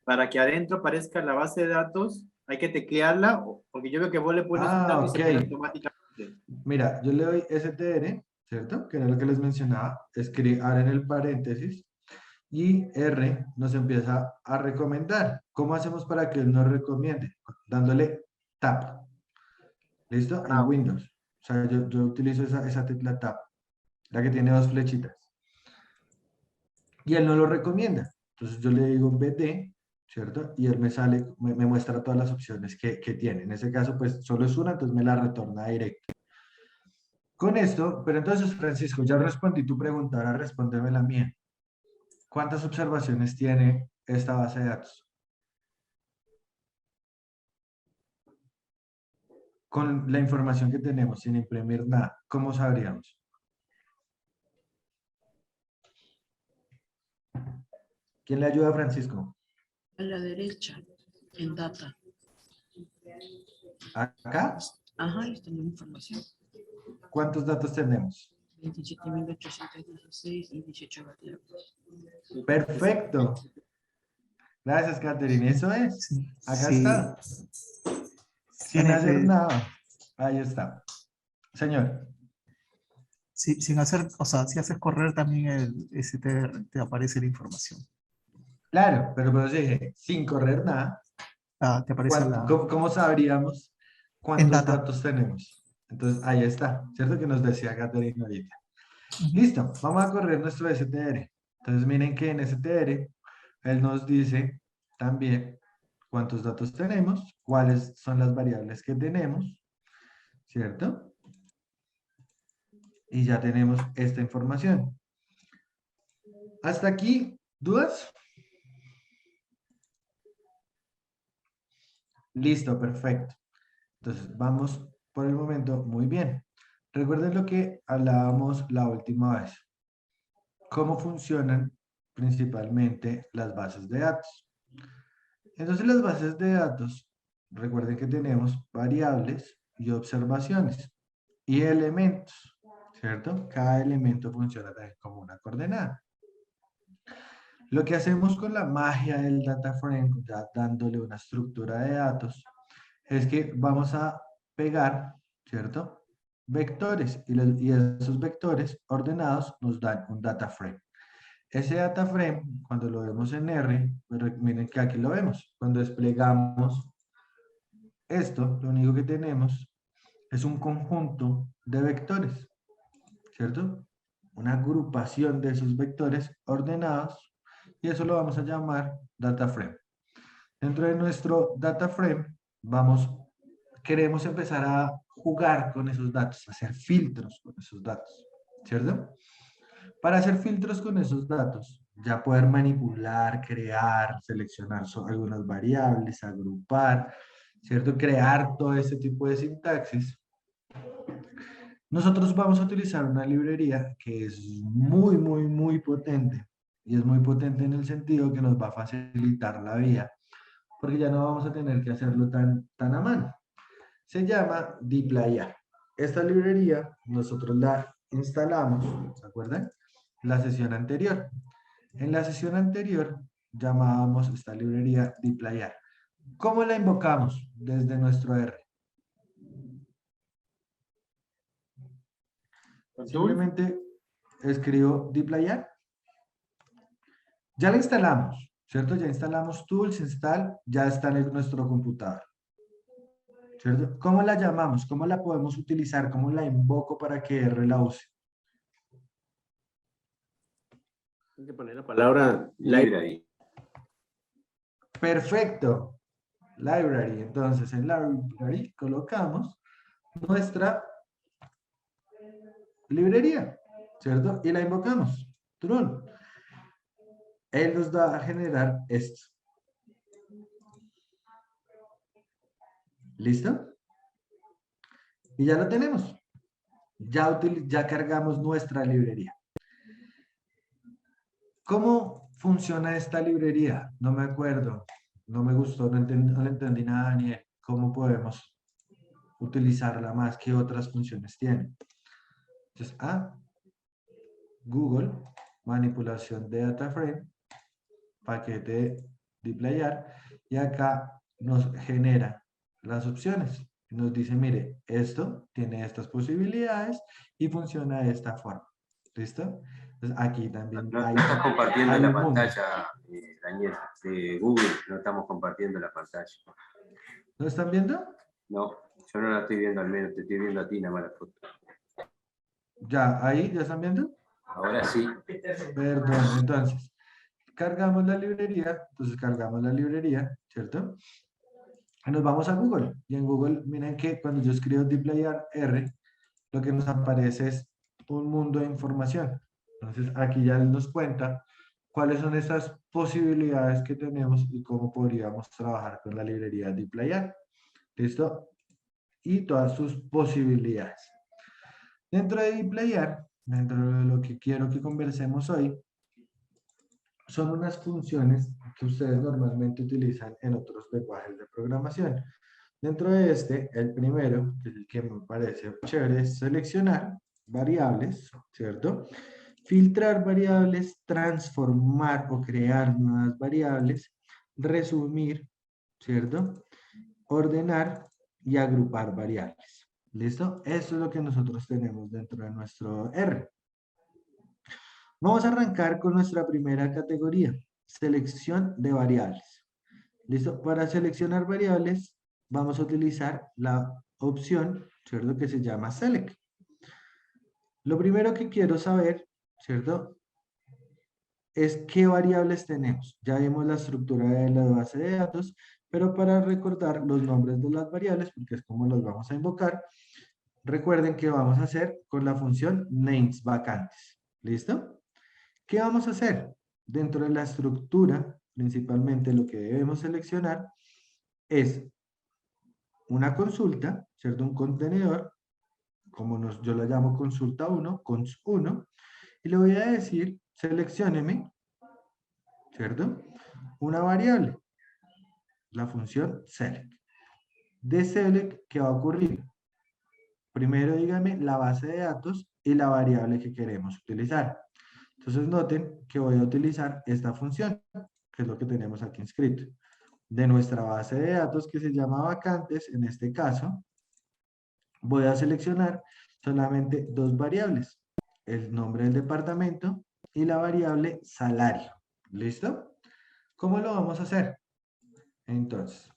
Speaker 10: para que adentro aparezca la base de datos, hay que teclearla, porque yo veo que vos le pones un dato y se pone
Speaker 4: ok.
Speaker 10: automáticamente.
Speaker 4: Mira, yo le doy STR, ¿cierto? Que era lo que les mencionaba. Ahora en el paréntesis. Y R nos empieza a recomendar. ¿Cómo hacemos para que él nos recomiende? Dándole Tab. ¿Listo? En
Speaker 10: Ok.
Speaker 4: Windows. O sea, yo utilizo esa tecla Tab, la que tiene dos flechitas. Y él no lo recomienda. Entonces yo le digo BD, ¿cierto? Y él me muestra todas las opciones que tiene. En ese caso, pues solo es una, entonces me la retorna directo. Con esto, pero entonces, Francisco, ya respondí tu pregunta, ahora respóndeme la mía. ¿Cuántas observaciones tiene esta base de datos? Con la información que tenemos, sin imprimir nada, ¿cómo sabríamos? ¿Quién le ayuda a Francisco?
Speaker 7: A la derecha, en data.
Speaker 4: ¿Acá?
Speaker 7: Ajá, ahí está la información.
Speaker 4: ¿Cuántos datos tenemos?
Speaker 7: 27.816 y 18 variables.
Speaker 4: Perfecto. Gracias, Catherine. Eso es. Acá
Speaker 11: Sí.
Speaker 4: está. Sin hacer nada. Ahí está. Señor.
Speaker 11: Sí, sin hacer, o sea, si haces correr también el STR, te aparece la información.
Speaker 4: Claro, pero por eso dije, sin correr nada.
Speaker 11: Te aparece
Speaker 4: ¿Cómo sabríamos
Speaker 11: en
Speaker 4: cuántos
Speaker 11: data.
Speaker 4: datos tenemos? Entonces, ahí está. ¿Cierto que nos decía Catherine ahorita? Listo. Vamos a correr nuestro STR. Entonces, miren que en STR, él nos dice también cuántos datos tenemos, cuáles son las variables que tenemos, ¿cierto? Y ya tenemos esta información. ¿Hasta aquí dudas? Listo, perfecto. Entonces, vamos por el momento muy bien. Recuerden lo que hablábamos la última vez. Cómo funcionan principalmente las bases de datos. Entonces, las bases de datos, recuerden que tenemos variables y observaciones y elementos, ¿cierto? Cada elemento funciona también como una coordenada. Lo que hacemos con la magia del data frame, ya dándole una estructura de datos, es que vamos a pegar, ¿cierto? Vectores y esos vectores ordenados nos dan un data frame. Ese data frame, cuando lo vemos en R, miren que aquí lo vemos. Cuando desplegamos esto, lo único que tenemos es un conjunto de vectores, ¿cierto? Una agrupación de esos vectores ordenados y eso lo vamos a llamar data frame. Dentro de nuestro data frame queremos empezar a jugar con esos datos, hacer filtros con esos datos, ¿cierto? Para hacer filtros con esos datos, ya poder manipular, crear, seleccionar algunas variables, agrupar, ¿cierto? Crear todo este tipo de sintaxis. Nosotros vamos a utilizar una librería que es muy, muy, muy potente. Y es muy potente en el sentido que nos va a facilitar la vida, porque ya no vamos a tener que hacerlo tan a mano. Se llama dplyr. Esta librería nosotros la instalamos, ¿se acuerdan? La sesión anterior. En la sesión anterior llamábamos esta librería dplyr. ¿Cómo la invocamos desde nuestro R? Simplemente escribo dplyr. Ya la instalamos, ¿cierto? Ya instalamos tools, install, ya está en nuestro computador. ¿Cierto? ¿Cómo la llamamos? ¿Cómo la podemos utilizar? ¿Cómo la invoco para que R la use?
Speaker 12: Hay que poner la palabra library.
Speaker 4: Perfecto. Library. Entonces, en library colocamos nuestra librería, ¿cierto? Y la invocamos. Trun. Él nos va a generar esto. ¿Listo? Y ya lo tenemos. Ya cargamos nuestra librería. ¿Cómo funciona esta librería? No me acuerdo. No me gustó, no le entendí nada, ni cómo podemos utilizarla más, qué otras funciones tiene. Entonces, Google, manipulación de data frame, paquete dplyr, y acá nos genera las opciones. Nos dice, mire, esto tiene estas posibilidades y funciona de esta forma. ¿Listo? Entonces aquí también
Speaker 2: no
Speaker 4: hay,
Speaker 2: estás compartiendo
Speaker 4: hay
Speaker 2: la
Speaker 4: un mundo.
Speaker 2: pantalla, Daniel, de Google, no estamos compartiendo la pantalla.
Speaker 4: ¿Lo están viendo?
Speaker 2: No, yo no la estoy viendo al menos, te estoy viendo a ti nada más la foto.
Speaker 4: Ya, ahí, ¿ya están viendo?
Speaker 2: Ahora sí.
Speaker 4: Perdón, entonces, cargamos la librería, ¿cierto? Y nos vamos a Google, y en Google, miren que cuando yo escribo dplyr R, lo que nos aparece es un mundo de información. Entonces, aquí ya nos cuenta cuáles son esas posibilidades que tenemos y cómo podríamos trabajar con la librería dplyr. ¿Listo? Y todas sus posibilidades. Dentro de dplyr, dentro de lo que quiero que conversemos hoy, son unas funciones que ustedes normalmente utilizan en otros lenguajes de programación. Dentro de este, el primero, que es el que me parece chévere, es seleccionar variables, ¿cierto? Filtrar variables, transformar o crear nuevas variables, resumir, ¿cierto? Ordenar y agrupar variables. ¿Listo? Eso es lo que nosotros tenemos dentro de nuestro R. Vamos a arrancar con nuestra primera categoría, selección de variables. ¿Listo? Para seleccionar variables vamos a utilizar la opción, ¿cierto? Que se llama select. Lo primero que quiero saber, ¿cierto? Es qué variables tenemos. Ya vimos la estructura de la base de datos, Pero para recordar los nombres de las variables, porque es como los vamos a invocar, recuerden que vamos a hacer con la función names vacantes. ¿Listo? ¿Qué vamos a hacer? Dentro de la estructura, principalmente lo que debemos seleccionar es una consulta, ¿cierto? Un contenedor, yo lo llamo consulta 1, cons 1, y le voy a decir, seleccióneme, ¿cierto? Una variable, la función select. De select, ¿qué va a ocurrir? Primero dígame la base de datos y la variable que queremos utilizar. Entonces noten que voy a utilizar esta función, que es lo que tenemos aquí inscrito. De nuestra base de datos que se llama vacantes, en este caso, voy a seleccionar solamente dos variables, el nombre del departamento y la variable salario. ¿Listo? ¿Cómo lo vamos a hacer? Entonces,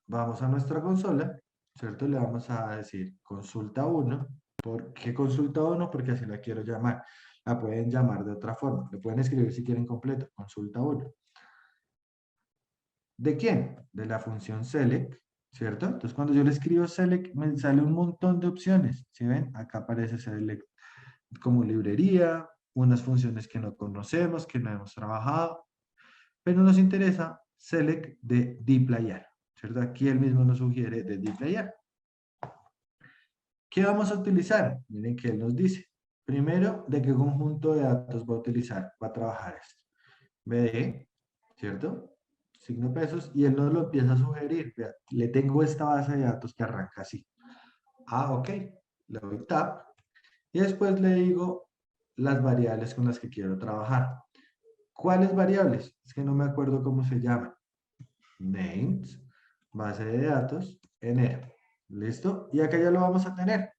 Speaker 4: vamos a nuestra consola, ¿cierto? Le vamos a decir consulta 1. ¿Por qué consulta 1? Porque así la quiero llamar. La pueden llamar de otra forma. Le pueden escribir si quieren completo, consulta 1. ¿De quién? De la función select, ¿cierto? Entonces, cuando yo le escribo select, me sale un montón de opciones. ¿Sí ven? Acá aparece select como librería, unas funciones que no conocemos, que no hemos trabajado, pero nos interesa select de dplyr, ¿cierto? Aquí él mismo nos sugiere de dplyr. ¿Qué vamos a utilizar? Miren que él nos dice. Primero, ¿de qué conjunto de datos va a utilizar? Va a trabajar esto. BD, ¿cierto? Signo pesos, y él nos lo empieza a sugerir. Vea, le tengo esta base de datos que arranca así. Ah, ok. Le doy tab. Y después le digo las variables con las que quiero trabajar. ¿Cuáles variables? Es que no me acuerdo cómo se llaman. Names, base de datos, enero. ¿Listo? Y acá ya lo vamos a tener.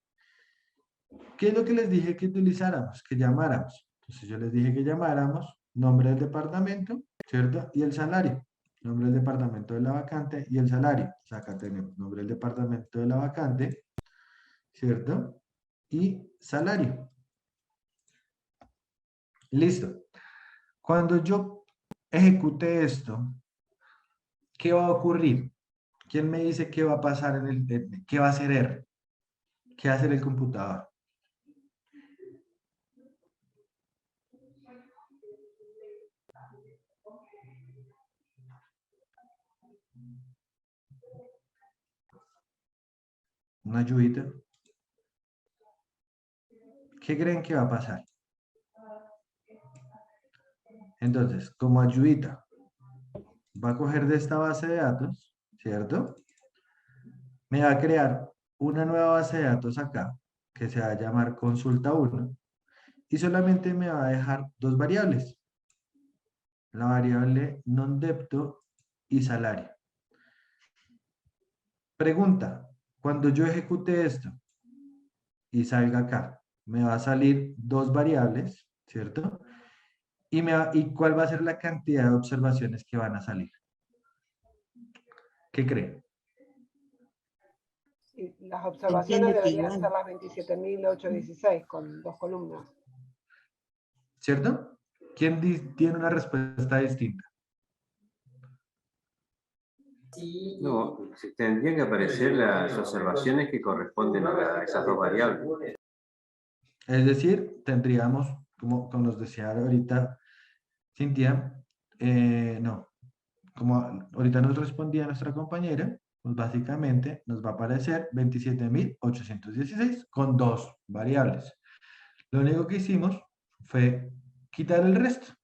Speaker 4: ¿Qué es lo que les dije que utilizáramos? Que llamáramos. Entonces yo les dije que llamáramos nombre del departamento, ¿cierto? Y el salario. Nombre del departamento de la vacante y el salario. O sea, acá tenemos nombre del departamento de la vacante, ¿cierto? Y salario. Listo. Cuando yo ejecute esto, ¿qué va a ocurrir? ¿Quién me dice qué va a pasar qué va a hacer R? ¿Qué va a hacer el computador? Una ayudita. ¿Qué creen que va a pasar? Entonces, como ayudita, va a coger de esta base de datos, ¿cierto? Me va a crear una nueva base de datos acá, que se va a llamar consulta 1, y solamente me va a dejar dos variables. La variable non-debto y salario. Pregunta, cuando yo ejecute esto y salga acá, me va a salir dos variables, ¿cierto? ¿Y cuál va a ser la cantidad de observaciones que van a salir? ¿Qué creen?
Speaker 5: Y las observaciones deberían ser las 27.816 con dos columnas.
Speaker 4: ¿Cierto? ¿Quién tiene una respuesta distinta?
Speaker 2: No, tendrían que aparecer las observaciones que corresponden a esas dos variables.
Speaker 4: Es decir, tendríamos, como nos decía ahorita Cintia, no, como ahorita nos respondía nuestra compañera, pues básicamente nos va a aparecer 27.816 con dos variables. Lo único que hicimos fue quitar el resto.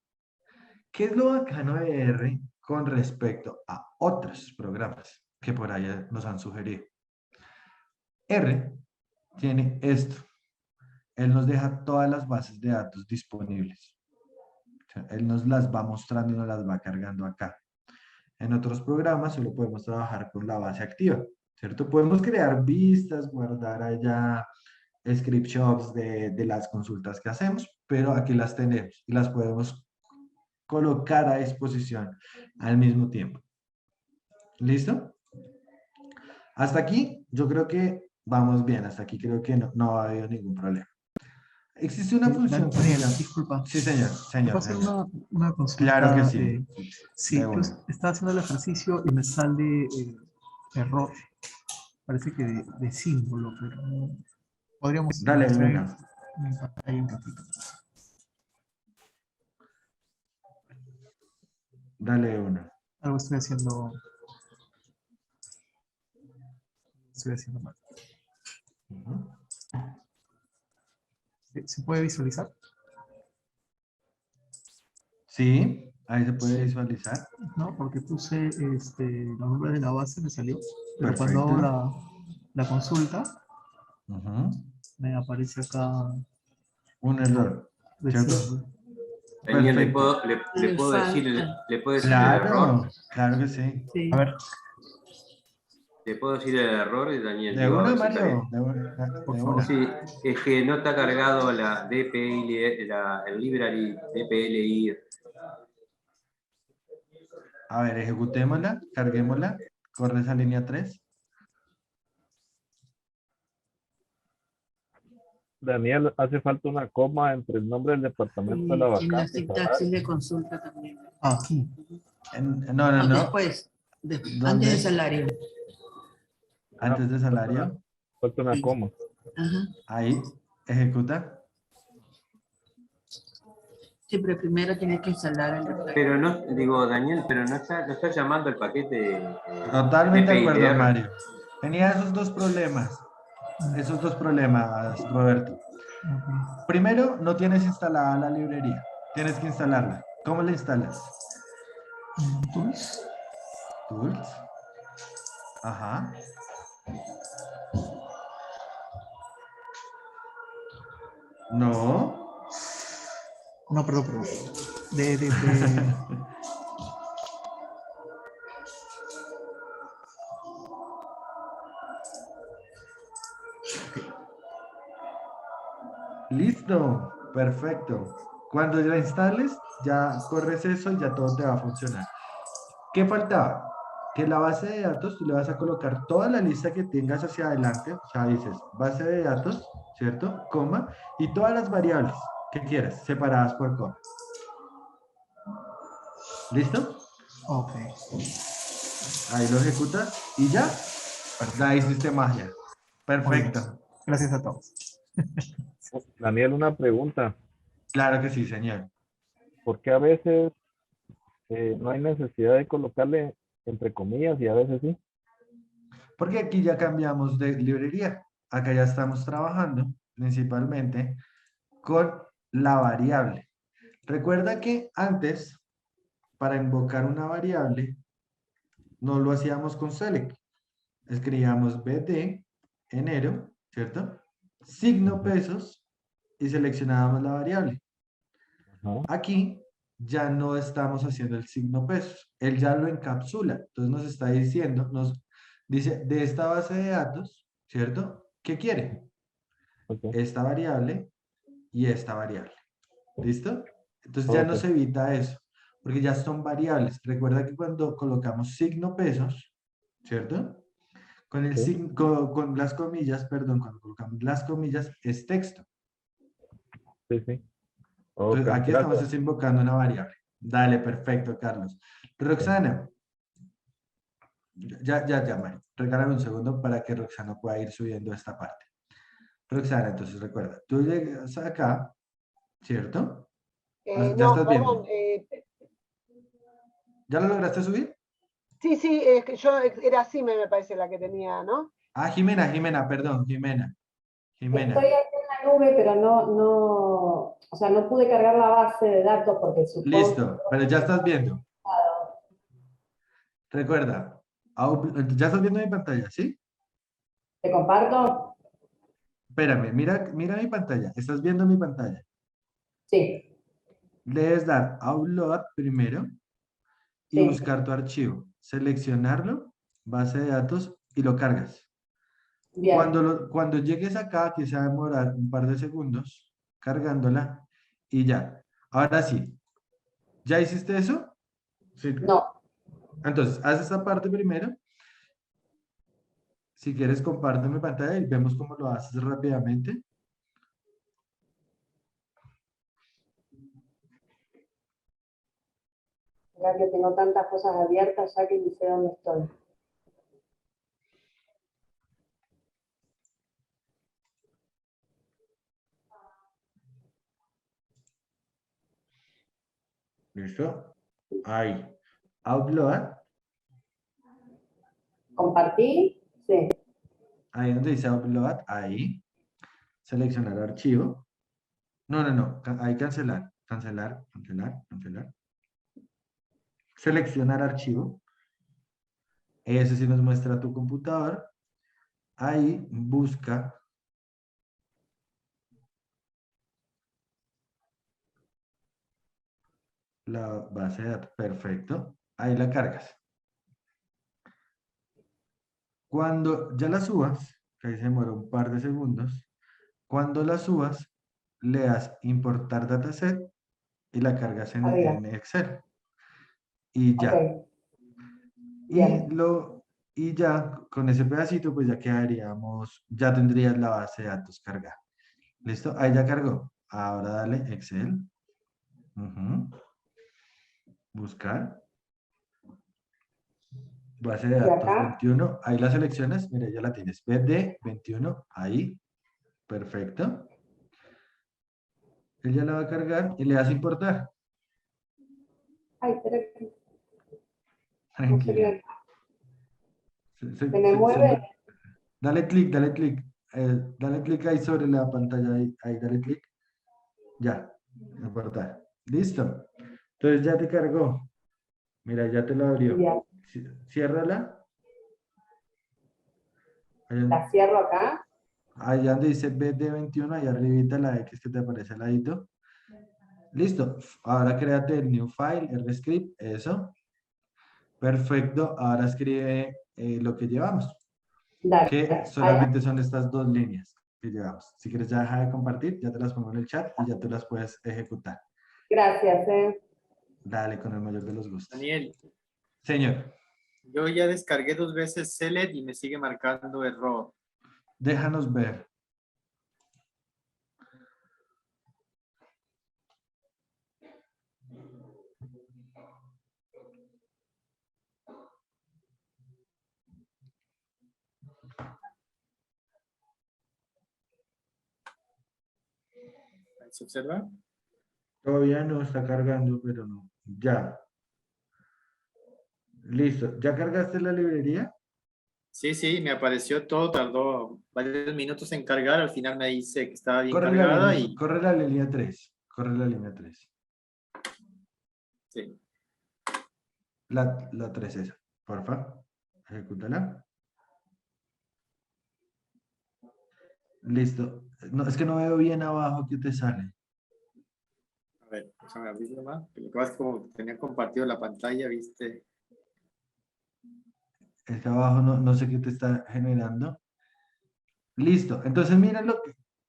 Speaker 4: ¿Qué es lo bacano de R con respecto a otros programas que por allá nos han sugerido? R tiene esto. Él nos deja todas las bases de datos disponibles. O sea, él nos las va mostrando y nos las va cargando acá. En otros programas solo podemos trabajar con la base activa, ¿cierto? Podemos crear vistas, guardar allá script shops de las consultas que hacemos, pero aquí las tenemos y las podemos colocar a disposición al mismo tiempo. ¿Listo? Hasta aquí yo creo que vamos bien, hasta aquí creo que no ha habido ningún problema. Existe una función.
Speaker 11: Daniela, disculpa.
Speaker 4: Sí, señor.
Speaker 11: ¿Puedo hacer una consulta?
Speaker 4: Claro que sí.
Speaker 11: Sí, yo estaba haciendo el ejercicio y me sale error. Parece que de símbolo, pero no. Podríamos...
Speaker 4: Dale, venga.
Speaker 11: Ahí un ratito.
Speaker 4: Dale una.
Speaker 11: Algo estoy haciendo... Estoy haciendo mal. ¿Se puede visualizar?
Speaker 4: Sí, ahí se puede visualizar.
Speaker 11: No, porque puse los nombres de la base, me salió. Pero
Speaker 4: Perfecto.
Speaker 11: cuando hago la consulta, me aparece acá
Speaker 4: un error. ¿Cierto?
Speaker 2: Daniel, ¿le puedo decir el error?
Speaker 4: Claro que sí.
Speaker 11: A ver.
Speaker 2: ¿Le puedo decir el error, Daniel?
Speaker 4: ¿De una, Mario? De una.
Speaker 2: Sí, es que no está cargado la DPL, el library DPLI.
Speaker 4: A ver, ejecutémosla, carguémosla, corre esa línea 3.
Speaker 8: Daniel, hace falta una coma entre el nombre del departamento de la vacante.
Speaker 7: En la sintaxis de consulta también.
Speaker 11: Aquí.
Speaker 4: No.
Speaker 7: Después, antes del salario.
Speaker 4: Antes de salario.
Speaker 8: Falta una coma.
Speaker 4: Ahí, ejecuta.
Speaker 7: Sí, pero primero tiene que instalar el reporte.
Speaker 2: Pero no, digo, Daniel, pero no está llamando el paquete.
Speaker 4: Totalmente de acuerdo,
Speaker 2: DPIR.
Speaker 4: Mario. Tenía esos dos problemas, Roberto. Primero, no tienes instalada la librería. Tienes que instalarla. ¿Cómo la instalas?
Speaker 11: Tools.
Speaker 4: Tools. Ajá. No.
Speaker 11: No, perdón.
Speaker 4: Listo, perfecto. Cuando la instales, ya corres eso y ya todo te va a funcionar. ¿Qué faltaba? Que la base de datos tú le vas a colocar toda la lista que tengas hacia adelante, o sea, dices base de datos, ¿cierto? Coma, y todas las variables que quieras, separadas por coma. ¿Listo?
Speaker 11: Ok.
Speaker 4: Ahí lo ejecutas y ya, ya hiciste magia. Perfecto.
Speaker 11: Gracias a todos.
Speaker 8: Daniel, una pregunta.
Speaker 4: Claro que sí, señor.
Speaker 8: ¿Por qué a veces no hay necesidad de colocarle entre comillas y a veces sí?
Speaker 4: Porque aquí ya cambiamos de librería. Acá ya estamos trabajando principalmente con la variable. Recuerda que antes, para invocar una variable, no lo hacíamos con select. Escribíamos BD, enero, ¿cierto? Signo pesos y seleccionábamos la variable. Aquí ya no estamos haciendo el signo pesos. Él ya lo encapsula. Entonces nos está diciendo, nos dice, de esta base de datos, ¿cierto? ¿Qué quiere? Esta variable y esta variable. ¿Listo? Entonces ya nos evita eso, porque ya son variables. Recuerda que cuando colocamos signo pesos, ¿cierto? Con el signo, con las comillas, perdón, cuando colocamos las comillas es texto.
Speaker 8: Sí.
Speaker 4: Entonces, aquí estamos invocando una variable. Dale, perfecto, Carlos. Roxana. Ya, Mario. Regálame un segundo para que Roxana pueda ir subiendo esta parte. Roxana, entonces recuerda, tú llegas acá, ¿cierto? ¿Ya estás viendo? ¿Ya lo lograste subir?
Speaker 5: Sí, es que yo era así, me parece la que tenía, ¿no?
Speaker 4: Ah, Jimena, perdón, Jimena.
Speaker 6: Estoy aquí en la nube, pero no pude cargar la base de datos porque supongo...
Speaker 4: Listo, pero ya estás viendo. Recuerda, ya estás viendo mi pantalla, ¿sí?
Speaker 6: ¿Te comparto?
Speaker 4: Espérame, mira mi pantalla. ¿Estás viendo mi pantalla?
Speaker 6: Sí.
Speaker 4: Debes dar Upload primero y buscar tu archivo. Seleccionarlo, base de datos y lo cargas.
Speaker 6: Bien.
Speaker 4: Cuando llegues acá, que se va a demorar un par de segundos cargándola y ya. Ahora sí. ¿Ya hiciste eso? Sí.
Speaker 6: No.
Speaker 4: Entonces, haz esta parte primero. Si quieres, compárteme pantalla y vemos cómo lo haces rápidamente.
Speaker 6: Ya que tengo tantas cosas abiertas, ya que ni sé dónde estoy.
Speaker 4: ¿Listo? Ahí. Upload.
Speaker 6: ¿Compartí? Sí.
Speaker 4: Ahí donde dice upload, ahí. Seleccionar archivo. No. Ahí cancelar. Cancelar. Seleccionar archivo. Ese sí nos muestra tu computador. Ahí busca la base de datos. Perfecto. Ahí la cargas. Cuando ya la subas, que ahí se demora un par de segundos, cuando la subas, le das importar dataset y la cargas en Excel. Y ya.
Speaker 6: Ok. Bien.
Speaker 4: Y ya con ese pedacito, pues ya quedaríamos, ya tendrías la base de datos cargada. ¿Listo? Ahí ya cargó. Ahora dale Excel. Buscar. Base de datos 21. Ahí las selecciones. Mira, ya la tienes. BD 21. Ahí. Perfecto. Él ya la va a cargar y le das importar.
Speaker 6: Ay, espera que...
Speaker 4: Tranquila.
Speaker 6: Se me mueve.
Speaker 4: Dale clic. Dale clic ahí sobre la pantalla. Ahí dale clic. Ya. Importar. Listo. Entonces ya te cargó. Mira, ya te la abrió.
Speaker 6: Bien.
Speaker 4: Ciérrala.
Speaker 6: ¿La cierro acá?
Speaker 4: Allá donde dice BD21, ahí arribita la X que te aparece al ladito. Listo. Ahora créate el new file, el script, eso. Perfecto. Ahora escribe lo que llevamos.
Speaker 6: Dale.
Speaker 4: Que solamente son estas dos líneas que llevamos. Si quieres ya deja de compartir, ya te las pongo en el chat y ya tú las puedes ejecutar.
Speaker 6: Gracias.
Speaker 4: Dale, con el mayor de los gustos.
Speaker 10: Daniel.
Speaker 4: Señor.
Speaker 10: Yo ya descargué 2 veces Select y me sigue marcando error.
Speaker 4: Déjanos ver.
Speaker 10: ¿Se observa?
Speaker 4: Todavía no está cargando, pero no. Ya. Listo. ¿Ya cargaste la librería?
Speaker 10: Sí, me apareció todo, tardó varios minutos en cargar, al final me dice que estaba bien cargada y...
Speaker 4: Corre la línea 3. Corre la línea 3.
Speaker 10: Sí.
Speaker 4: La 3 esa. Porfa. Ejecútala. Listo. No, es que no veo bien abajo qué te sale.
Speaker 10: A ver, déjame abrirlo más. Lo que pasa es que como tenía compartido la pantalla, viste...
Speaker 4: Es que abajo no sé qué te está generando. Listo. Entonces mira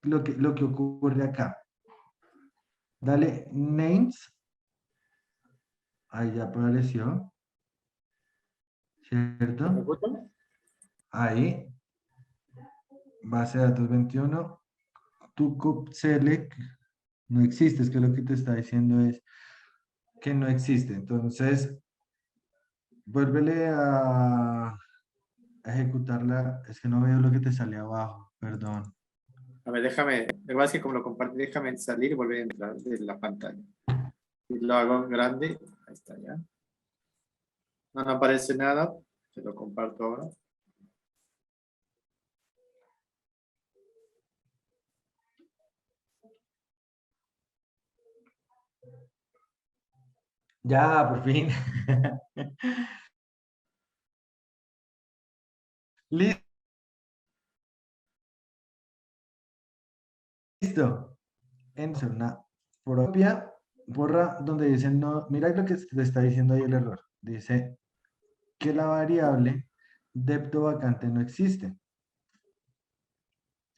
Speaker 4: lo que ocurre acá. Dale names. Ahí ya apareció. ¿Cierto? Ahí. Base de datos 21. Tu select no existe. Es que lo que te está diciendo es que no existe. Entonces, vuélvele a ejecutarla. Es que no veo lo que te sale abajo. Perdón.
Speaker 10: A ver, déjame, lo que pasa es que como lo compartí, déjame salir y volver a entrar de la pantalla. Y lo hago grande, ahí está ya. No aparece nada, se lo comparto ahora.
Speaker 4: Ya, por fin. Listo. En una propia, borra donde dice no, mira lo que te está diciendo ahí el error. Dice que la variable depto vacante no existe.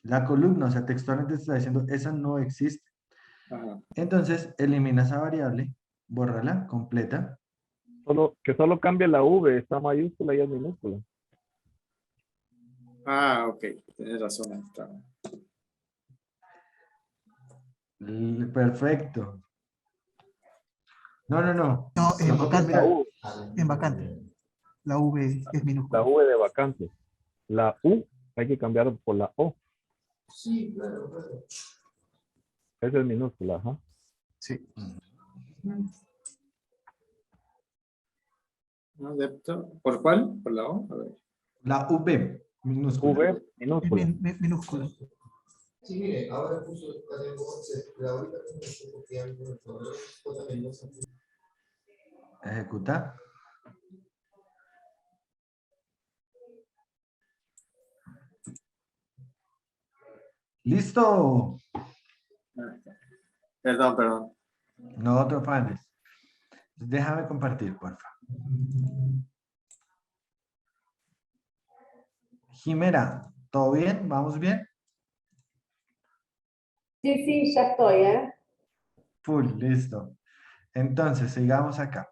Speaker 4: La columna, o sea, textualmente te está diciendo esa no existe.
Speaker 10: Ajá.
Speaker 4: Entonces, elimina esa variable, bórrala, completa.
Speaker 8: Que solo cambie la V, está mayúscula y es minúscula.
Speaker 10: Ah, ok, tienes razón. Ahí está.
Speaker 4: Perfecto. No, no, no.
Speaker 11: No, en
Speaker 4: No copies,
Speaker 11: vacante.
Speaker 4: mira.
Speaker 11: En vacante. La V es minúscula.
Speaker 8: La V de vacante. La U hay que cambiar por la O.
Speaker 13: Sí, claro, claro.
Speaker 8: Esa es minúscula, ajá.
Speaker 11: Sí.
Speaker 10: Adepto. ¿Por cuál? ¿Por la O? A ver.
Speaker 4: La V minúscula.
Speaker 8: V minúscula.
Speaker 11: Minúscula.
Speaker 13: Sí, mire, ahora puso la ahorita que me estoy copiando el correo, también lo saqué.
Speaker 4: Ejecuta. ¡Listo!
Speaker 10: Perdón.
Speaker 4: No te afanes. Déjame compartir, por favor. Jimena, ¿todo bien? ¿Vamos bien?
Speaker 6: Sí, ya estoy, ¿eh?
Speaker 4: Full, listo. Entonces, sigamos acá.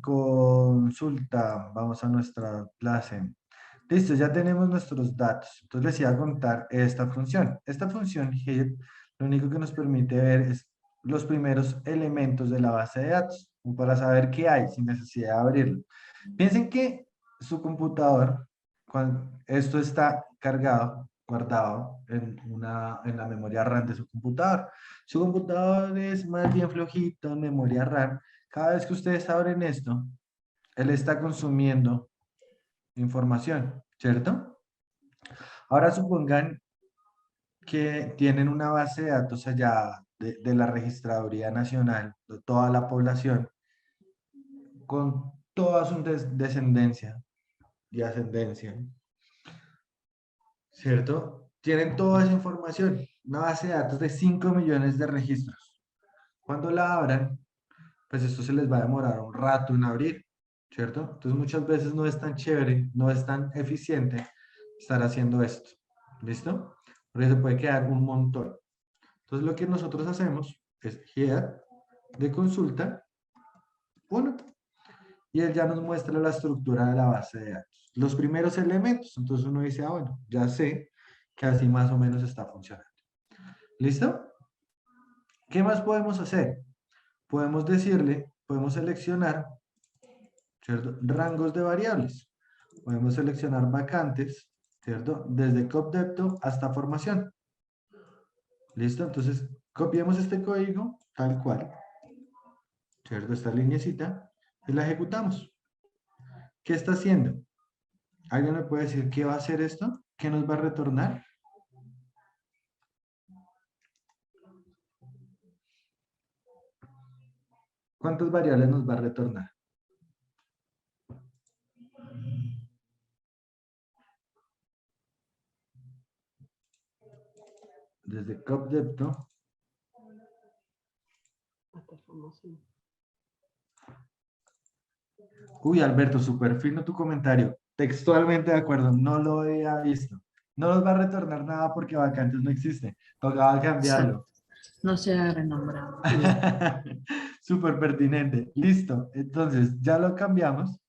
Speaker 4: Consulta, vamos a nuestra clase. Listo, ya tenemos nuestros datos. Entonces les iba a contar esta función. Esta función head lo único que nos permite ver es los primeros elementos de la base de datos, para saber qué hay sin necesidad de abrirlo. Piensen que su computador, cuando esto está cargado, guardado en la memoria RAM de su computador. Su computador es más bien flojito en memoria RAM. Cada vez que ustedes abren esto, él está consumiendo información, ¿cierto? Ahora supongan que tienen una base de datos allá de la Registraduría Nacional, de toda la población, con toda su descendencia y ascendencia, ¿cierto? Tienen toda esa información, una base de datos de 5 millones de registros. Cuando la abran, pues esto se les va a demorar un rato en abrir, ¿cierto? Entonces muchas veces no es tan chévere, no es tan eficiente estar haciendo esto, ¿listo? Porque se puede quedar un montón. Entonces lo que nosotros hacemos es head de consulta 1 y él ya nos muestra la estructura de la base de datos. Los primeros elementos, entonces uno dice, ah, bueno, ya sé que así más o menos está funcionando. ¿Listo? ¿Qué más podemos hacer? Podemos decirle, podemos seleccionar, ¿cierto? Rangos de variables. Podemos seleccionar vacantes, ¿cierto? Desde COPDEPTO hasta formación. ¿Listo? Entonces, copiamos este código tal cual, ¿cierto? Esta lineecita y la ejecutamos. ¿Qué está haciendo? ¿Alguien me puede decir qué va a hacer esto? ¿Qué nos va a retornar? ¿Cuántas variables nos va a retornar? Desde COPDEPTO. Uy, Alberto, súper fino tu comentario. Textualmente de acuerdo, no lo había visto. No nos va a retornar nada porque vacantes no existe. Tocaba cambiarlo.
Speaker 7: No se ha renombrado.
Speaker 4: Súper pertinente. Listo. Entonces, ya lo cambiamos.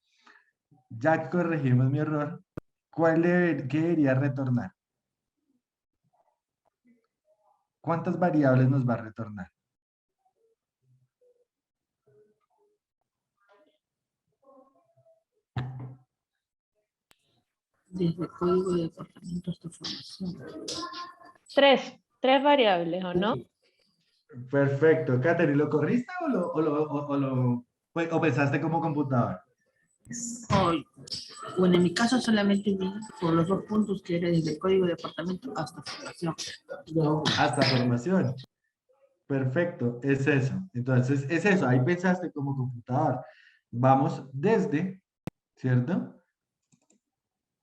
Speaker 4: Ya corregimos mi error. ¿Qué debería retornar? ¿Cuántas variables nos va a retornar?
Speaker 7: Desde código de departamento hasta formación.
Speaker 14: Tres variables, ¿o no?
Speaker 4: Perfecto. Katherine, ¿lo corriste o pensaste como computador?
Speaker 7: Bueno, en mi caso solamente vi por los 2 puntos que era desde el código de departamento hasta formación.
Speaker 4: Hasta formación. Perfecto, es eso. Entonces, es eso. Ahí pensaste como computador. Vamos desde, ¿cierto?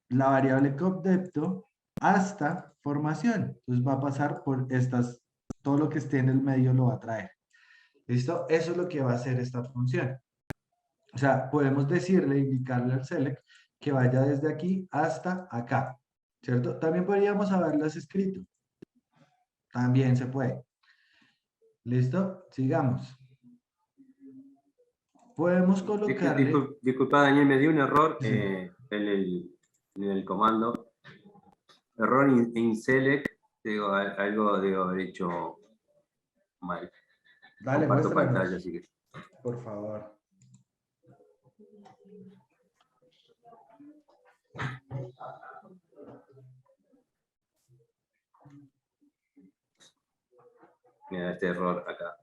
Speaker 4: La variable COPDEPTO hasta formación. Entonces va a pasar por estas, todo lo que esté en el medio lo va a traer. ¿Listo? Eso es lo que va a hacer esta función. O sea, podemos decirle, indicarle al select que vaya desde aquí hasta acá, ¿cierto? También podríamos haberlas escrito. También se puede. ¿Listo? Sigamos. Podemos colocarle...
Speaker 2: Disculpa, Daniel, me dio un error en el comando. Error in select, algo debo haber hecho mal.
Speaker 4: Dale,
Speaker 2: Comparto
Speaker 4: muéstranos.
Speaker 2: pantalla, así que.
Speaker 4: Por favor.
Speaker 2: Mira este error acá.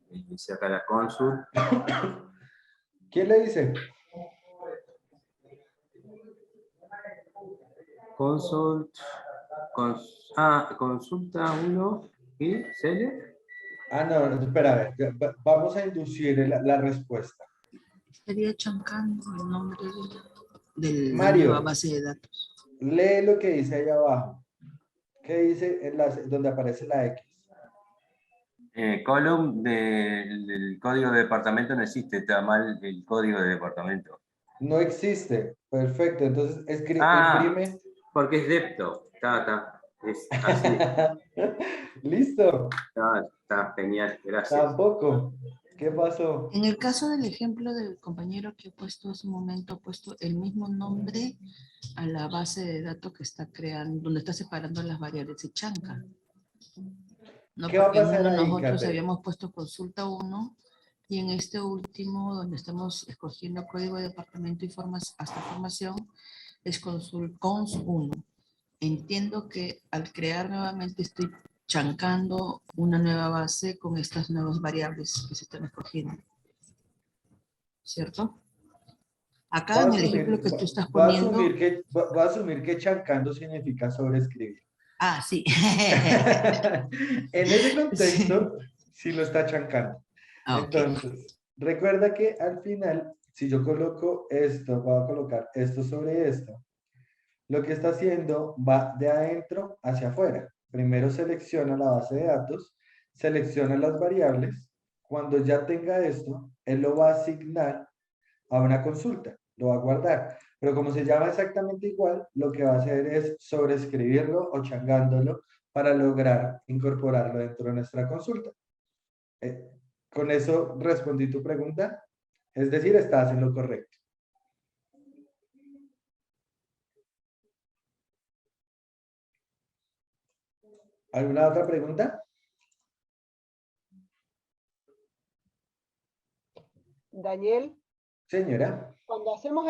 Speaker 2: Dice acá la cónsul.
Speaker 4: ¿Quién le dice?
Speaker 2: Consulta 1 y select.
Speaker 4: Ah, no, espera, a ver, vamos a inducir la respuesta.
Speaker 7: Estaría chancando el nombre de la
Speaker 4: Mario,
Speaker 7: nueva base de datos.
Speaker 4: lee lo que dice ahí abajo. ¿Qué dice donde aparece la X?
Speaker 2: Column del código de departamento no existe, está mal el código de departamento.
Speaker 4: No existe. Perfecto, entonces imprime.
Speaker 2: Porque es depto. Está. Es así.
Speaker 4: Listo.
Speaker 2: Está genial, gracias.
Speaker 4: Tampoco. ¿Qué pasó?
Speaker 7: En el caso del ejemplo del compañero que he puesto hace un momento, ha puesto el mismo nombre a la base de datos que está creando, donde está separando las variables de chanca. No,
Speaker 4: ¿Qué va a
Speaker 7: porque en
Speaker 4: pasar
Speaker 7: uno
Speaker 4: ahí,
Speaker 7: nosotros
Speaker 4: Kate?
Speaker 7: habíamos puesto consulta 1 y en este último, donde estamos escogiendo código de departamento y hasta formación, es cons 1. Entiendo que al crear nuevamente estoy chancando una nueva base con estas nuevas variables que se están escogiendo. ¿Cierto? Acá en el ejemplo que tú estás poniendo...
Speaker 4: Va a asumir que chancando significa sobreescribir.
Speaker 7: Ah, sí.
Speaker 4: En ese contexto, sí lo está chancando.
Speaker 7: Ah, okay.
Speaker 4: Entonces, recuerda que al final, si yo coloco esto, voy a colocar esto sobre esto, lo que está haciendo va de adentro hacia afuera. Primero selecciona la base de datos, selecciona las variables. Cuando ya tenga esto, él lo va a asignar a una consulta, lo va a guardar. Pero como se llama exactamente igual, lo que va a hacer es sobreescribirlo o changándolo para lograr incorporarlo dentro de nuestra consulta. Con eso respondí tu pregunta. Es decir, estás en lo correcto. ¿Alguna otra pregunta?
Speaker 5: Daniel.
Speaker 4: Señora.
Speaker 5: Cuando hacemos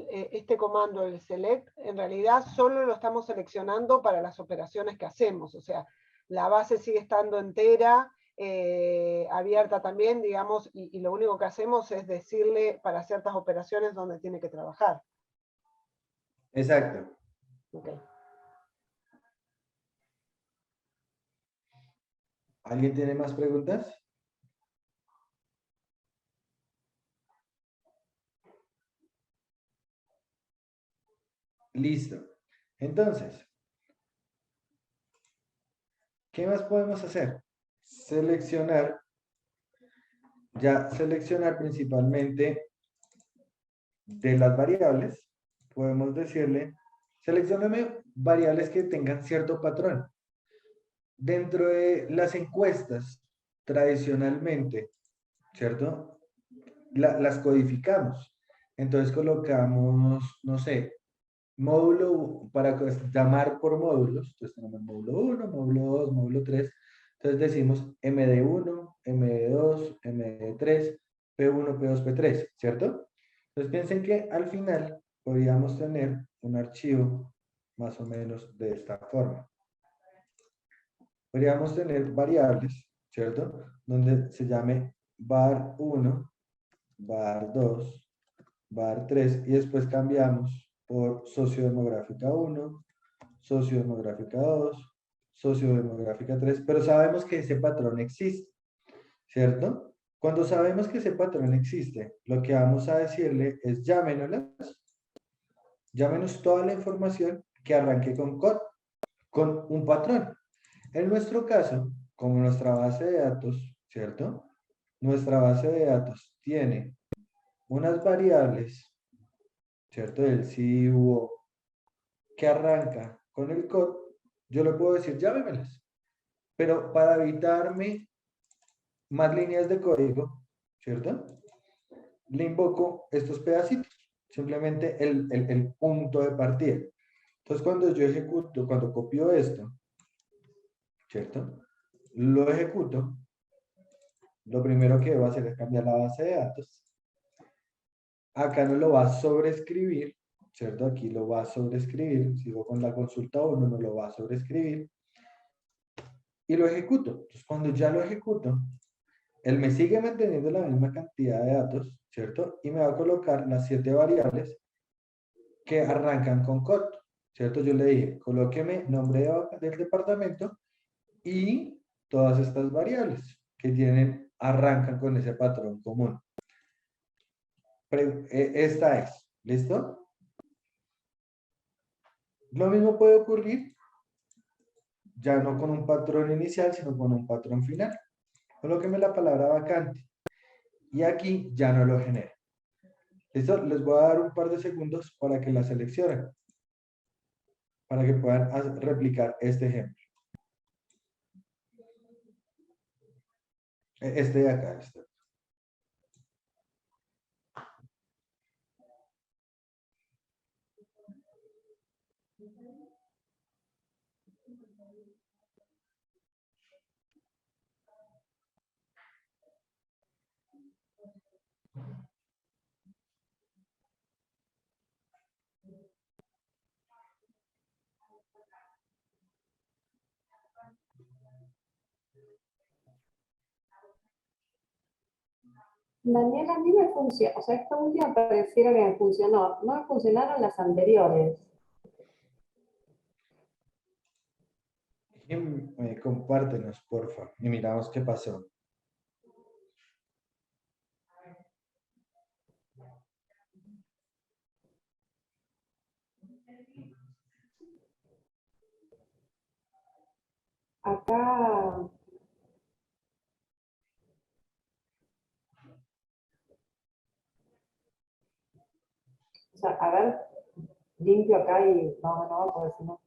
Speaker 5: este comando, el select, en realidad solo lo estamos seleccionando para las operaciones que hacemos. O sea, la base sigue estando entera, abierta también, digamos, y lo único que hacemos es decirle para ciertas operaciones dónde tiene que trabajar.
Speaker 4: Exacto.
Speaker 5: Okay.
Speaker 4: ¿Alguien tiene más preguntas? Listo. Entonces, ¿qué más podemos hacer? Seleccionar principalmente de las variables. Podemos decirle, seleccióname variables que tengan cierto patrón. Dentro de las encuestas, tradicionalmente, ¿cierto? Las codificamos. Entonces colocamos, no sé, módulo para llamar por módulos. Entonces tenemos módulo 1, módulo 2, módulo 3. Entonces decimos MD1, MD2, MD3, P1, P2, P3, ¿cierto? Entonces piensen que al final podríamos tener un archivo más o menos de esta forma. Podríamos tener variables, ¿cierto? Donde se llame var1, var2, var3 y después cambiamos por sociodemográfica 1, sociodemográfica 2, sociodemográfica 3, pero sabemos que ese patrón existe, ¿cierto? Cuando sabemos que ese patrón existe, lo que vamos a decirle es llámenos toda la información que arranque con un patrón. En nuestro caso, como nuestra base de datos, ¿cierto? Nuestra base de datos tiene unas variables, ¿cierto? Del sí u o, que arranca con el COD, yo le puedo decir, llámemelas. Pero para evitarme más líneas de código, ¿cierto? Le invoco estos pedacitos, simplemente el punto de partida. Entonces, cuando yo ejecuto, cuando copio esto, ¿cierto? lo ejecuto, lo primero que debo hacer es cambiar la base de datos. Acá no lo va a sobreescribir, ¿cierto? Aquí lo va a sobreescribir. Sigo con la consulta 1, no lo va a sobreescribir. Y lo ejecuto. Entonces, cuando ya lo ejecuto, él me sigue manteniendo la misma cantidad de datos, ¿cierto? Y me va a colocar las 7 variables que arrancan con COT, ¿cierto? Yo le dije, colóqueme nombre del departamento y todas estas variables que arrancan con ese patrón común. Esta es, ¿listo? Lo mismo puede ocurrir ya no con un patrón inicial, sino con un patrón final. Colóqueme la palabra vacante. Y aquí ya no lo genera. ¿Listo? Les voy a dar un par de segundos para que la seleccionen. Para que puedan replicar este ejemplo. Este de acá. Este.
Speaker 6: Daniel, a mí me funciona, o sea, esta última pareciera que me funcionó. No me funcionaron las anteriores.
Speaker 4: Compártenos, porfa, y miramos qué pasó.
Speaker 6: Acá... O sea, a ver, limpio acá y no, porque si no...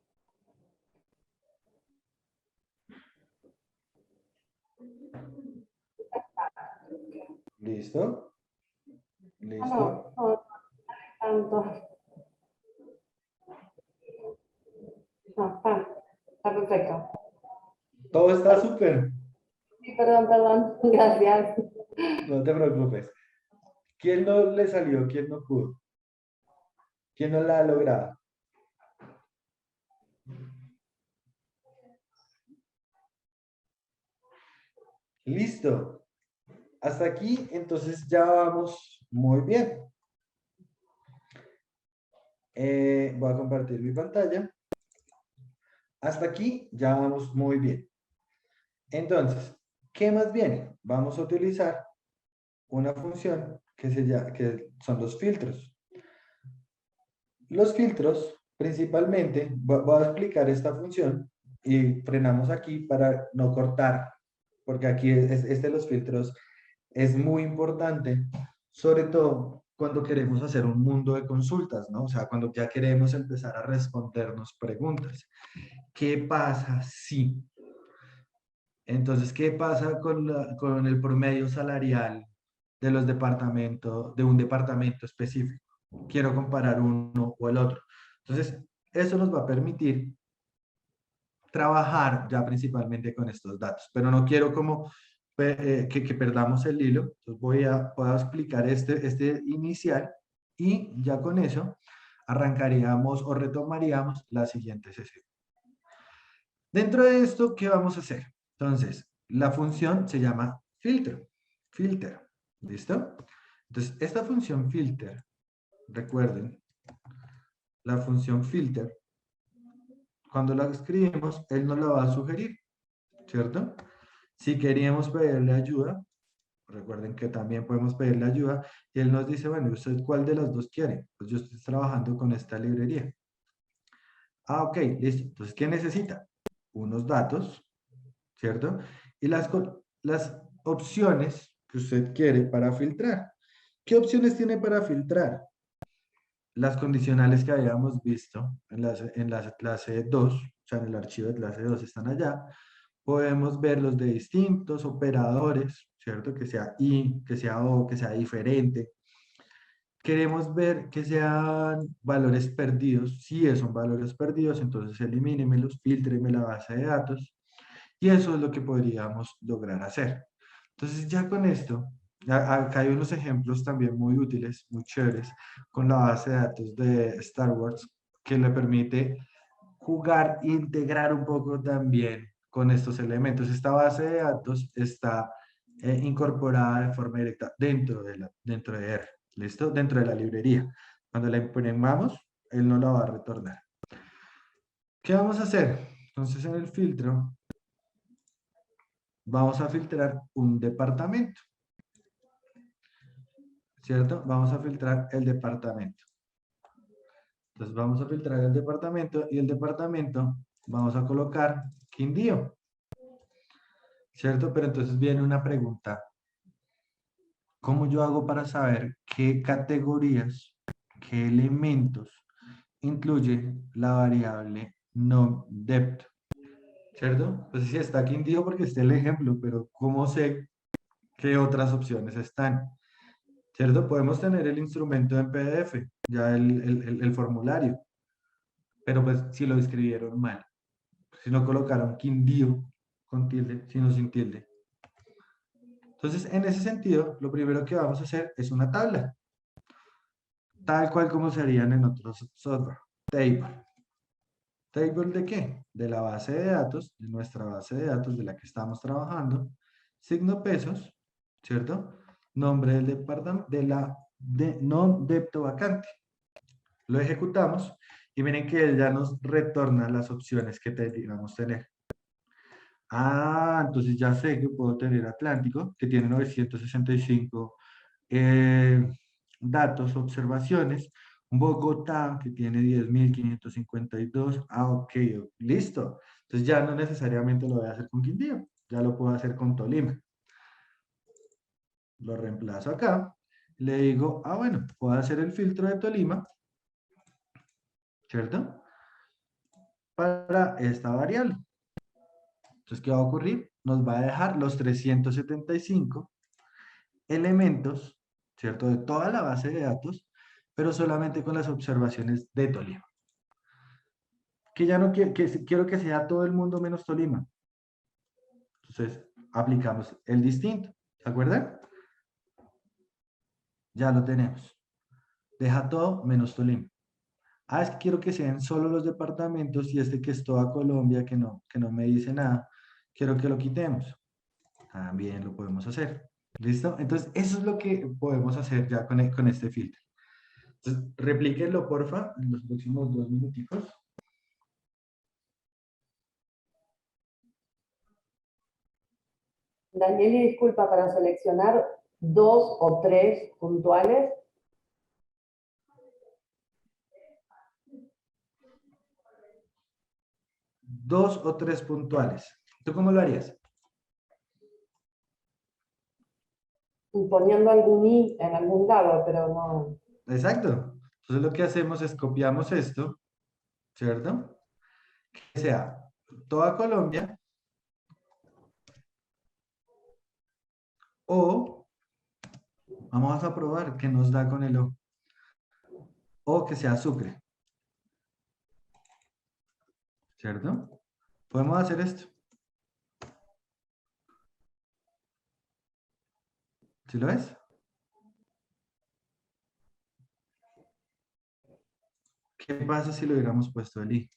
Speaker 4: ¿Listo? ¿Listo?
Speaker 6: No, tanto. No, está perfecto.
Speaker 4: Todo está súper.
Speaker 6: Sí, perdón, gracias.
Speaker 4: No te preocupes. ¿Quién no le salió? ¿Quién no pudo? ¿Quién no la ha logrado? Listo. Hasta aquí, entonces ya vamos muy bien. Voy a compartir mi pantalla. Hasta aquí ya vamos muy bien. Entonces, ¿qué más viene? Vamos a utilizar una función que son los filtros. Los filtros, principalmente, voy a explicar esta función y frenamos aquí para no cortar, porque aquí este de los filtros es muy importante, sobre todo cuando queremos hacer un mundo de consultas, ¿no? O sea, cuando ya queremos empezar a respondernos preguntas. ¿Qué pasa si? Entonces, ¿qué pasa con el promedio salarial de los departamentos, de un departamento específico? Quiero comparar uno o el otro. Entonces, eso nos va a permitir trabajar ya principalmente con estos datos, pero no quiero como que perdamos el hilo. Entonces voy a explicar este inicial y ya con eso arrancaríamos o retomaríamos la siguiente sesión. Dentro de esto, ¿qué vamos a hacer? Entonces, la función se llama filter. ¿Listo? Entonces, esta función filter, recuerden, la función filter, cuando la escribimos, él nos la va a sugerir, ¿cierto? Si queríamos pedirle ayuda, recuerden que también podemos pedirle ayuda, y él nos dice, bueno, ¿usted cuál de las dos quiere? Pues yo estoy trabajando con esta librería. Ah, ok, listo. Entonces, ¿qué necesita? Unos datos, ¿cierto? Y las opciones que usted quiere para filtrar. ¿Qué opciones tiene para filtrar? Las condicionales que habíamos visto en la clase 2, o sea, en el archivo de clase 2 están allá. Podemos ver los de distintos operadores, ¿cierto? Que sea y, que sea o, que sea diferente. Queremos ver que sean valores perdidos. Si son valores perdidos, entonces elimínemelos, filtreme la base de datos. Y eso es lo que podríamos lograr hacer. Entonces ya con esto, acá hay unos ejemplos también muy útiles, muy chéveres, con la base de datos de Star Wars, que le permite jugar e integrar un poco también con estos elementos. Esta base de datos está incorporada de forma directa dentro de R, ¿listo? Dentro de la librería. Cuando la imprimamos, él no la va a retornar. ¿Qué vamos a hacer? Entonces en el filtro vamos a filtrar un departamento, ¿cierto? Vamos a filtrar el departamento. Entonces vamos a filtrar el departamento y el departamento vamos a colocar Quindío, ¿cierto? Pero entonces viene una pregunta. ¿Cómo yo hago para saber qué categorías, qué elementos incluye la variable non-depth? ¿Cierto? Pues sí, está Quindío porque está el ejemplo, pero ¿cómo sé qué otras opciones están? ¿Cierto? Podemos tener el instrumento en PDF, ya el formulario, pero pues si lo escribieron mal, si no colocaron Quindío con tilde, sino sin tilde. Entonces, en ese sentido, lo primero que vamos a hacer es una tabla, tal cual como se harían en otros software. Table. ¿Table de qué? De la base de datos, de nuestra base de datos de la que estamos trabajando, signo pesos, ¿cierto? Nombre del departamento, non depto vacante. Lo ejecutamos y miren que él ya nos retorna las opciones que digamos tener. Ah, entonces ya sé que puedo tener Atlántico, que tiene 965 datos, observaciones. Bogotá, que tiene 10.552. Ah, ok, listo. Entonces ya no necesariamente lo voy a hacer con Quindío, ya lo puedo hacer con Tolima. Lo reemplazo acá. Le digo, ah, bueno, puedo hacer el filtro de Tolima, ¿cierto? Para esta variable. Entonces, ¿qué va a ocurrir? Nos va a dejar los 375 elementos, ¿cierto? De toda la base de datos, pero solamente con las observaciones de Tolima. Que ya no quiero que sea todo el mundo menos Tolima. Entonces, aplicamos el distinto. ¿Se acuerdan? Ya lo tenemos. Deja todo menos Tolima. Ah, es que quiero que sean solo los departamentos y este que es toda Colombia, que no me dice nada, quiero que lo quitemos. También lo podemos hacer. ¿Listo? Entonces, eso es lo que podemos hacer ya con este filtro. Entonces, replíquenlo, porfa, en los próximos 2 minuticos.
Speaker 6: Daniel, y disculpa, para seleccionar 2 o 3 puntuales.
Speaker 4: Dos o tres puntuales. ¿Tú cómo lo harías?
Speaker 6: Poniendo algún i en algún lado, pero no.
Speaker 4: Exacto. Entonces lo que hacemos es copiamos esto, ¿cierto? Que sea toda Colombia o vamos a probar qué nos da con el o que sea Sucre, ¿cierto? Podemos hacer esto. ¿Sí lo ves? ¿Qué pasa si lo hubiéramos puesto el i?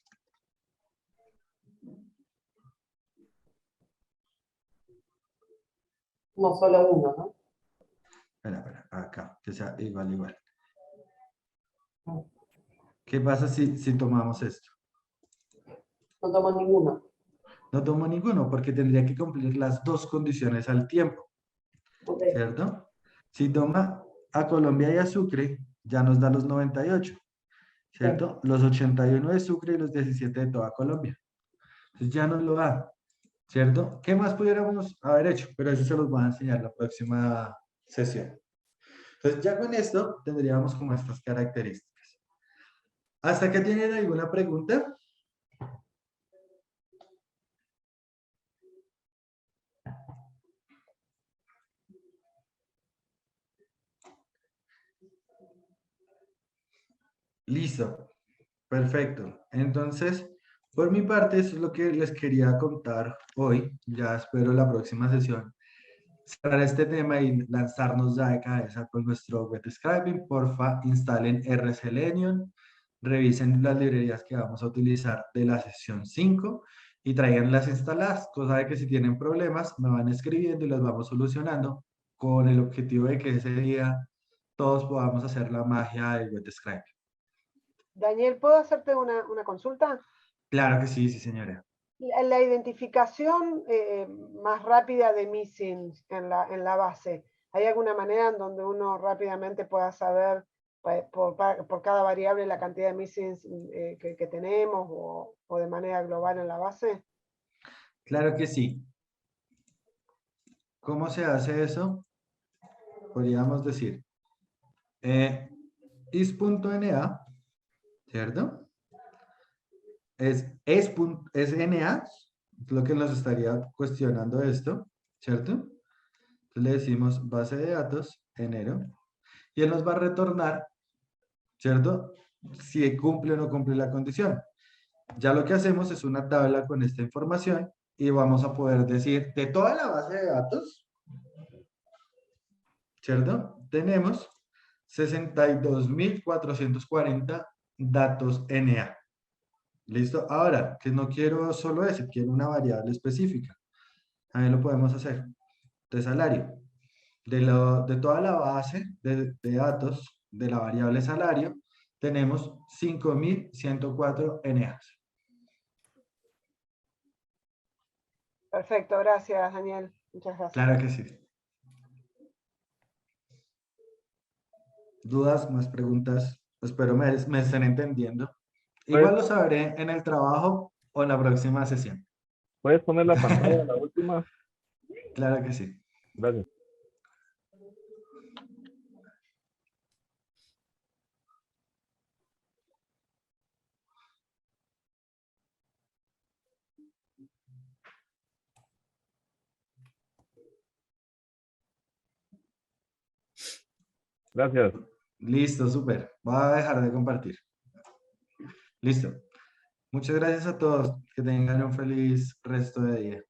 Speaker 6: No solo uno, ¿no?
Speaker 4: Espera, acá, que sea igual. ¿Qué pasa si tomamos esto?
Speaker 6: No tomo ninguno.
Speaker 4: No tomo ninguno porque tendría que cumplir las dos condiciones al tiempo,
Speaker 6: Okay.
Speaker 4: ¿cierto? Si toma a Colombia y a Sucre, ya nos da los 98, ¿cierto? Sí. Los 81 de Sucre y los 17 de toda Colombia. Entonces ya nos lo da, ¿cierto? ¿Qué más pudiéramos haber hecho? Pero eso se los voy a enseñar la próxima sesión. Entonces ya con esto tendríamos como estas características. ¿Hasta que tienen alguna pregunta? Listo. Perfecto. Entonces, Por mi parte, eso es lo que les quería contar hoy. Ya espero la próxima sesión cerrar este tema y lanzarnos ya de cabeza con nuestro web scraping. Porfa, instalen R Selenium, revisen las librerías que vamos a utilizar de la sesión 5 y traiganlas instaladas, cosa de que si tienen problemas me van escribiendo y los vamos solucionando con el objetivo de que ese día todos podamos hacer la magia del web scraping.
Speaker 5: Daniel, ¿puedo hacerte una consulta?
Speaker 4: Claro que sí, sí, señora.
Speaker 5: La identificación más rápida de missing en la base, ¿hay alguna manera en donde uno rápidamente pueda saber por cada variable la cantidad de missings que tenemos o de manera global en la base?
Speaker 4: Claro que sí. ¿Cómo se hace eso? Podríamos decir is.na, ¿cierto? Es NA, lo que nos estaría cuestionando esto, ¿cierto? Entonces le decimos base de datos, enero, y él nos va a retornar, ¿cierto? Si cumple o no cumple la condición. Ya lo que hacemos es una tabla con esta información y vamos a poder decir de toda la base de datos, ¿cierto? Tenemos 62.440 datos NA. ¿Listo? Ahora, que no quiero solo ese, quiero una variable específica. También lo podemos hacer. De salario. De toda la base de datos de la variable salario, tenemos 5.104 NAs.
Speaker 5: Perfecto, gracias, Daniel. Muchas gracias.
Speaker 4: Claro que sí. ¿Dudas, más preguntas? Espero me estén entendiendo. Igual lo sabré en el trabajo o en la próxima sesión.
Speaker 8: ¿Puedes poner la pantalla en la última?
Speaker 4: Claro que sí.
Speaker 8: Gracias. Gracias.
Speaker 4: Listo, súper. Voy a dejar de compartir. Listo. Muchas gracias a todos. Que tengan un feliz resto de día.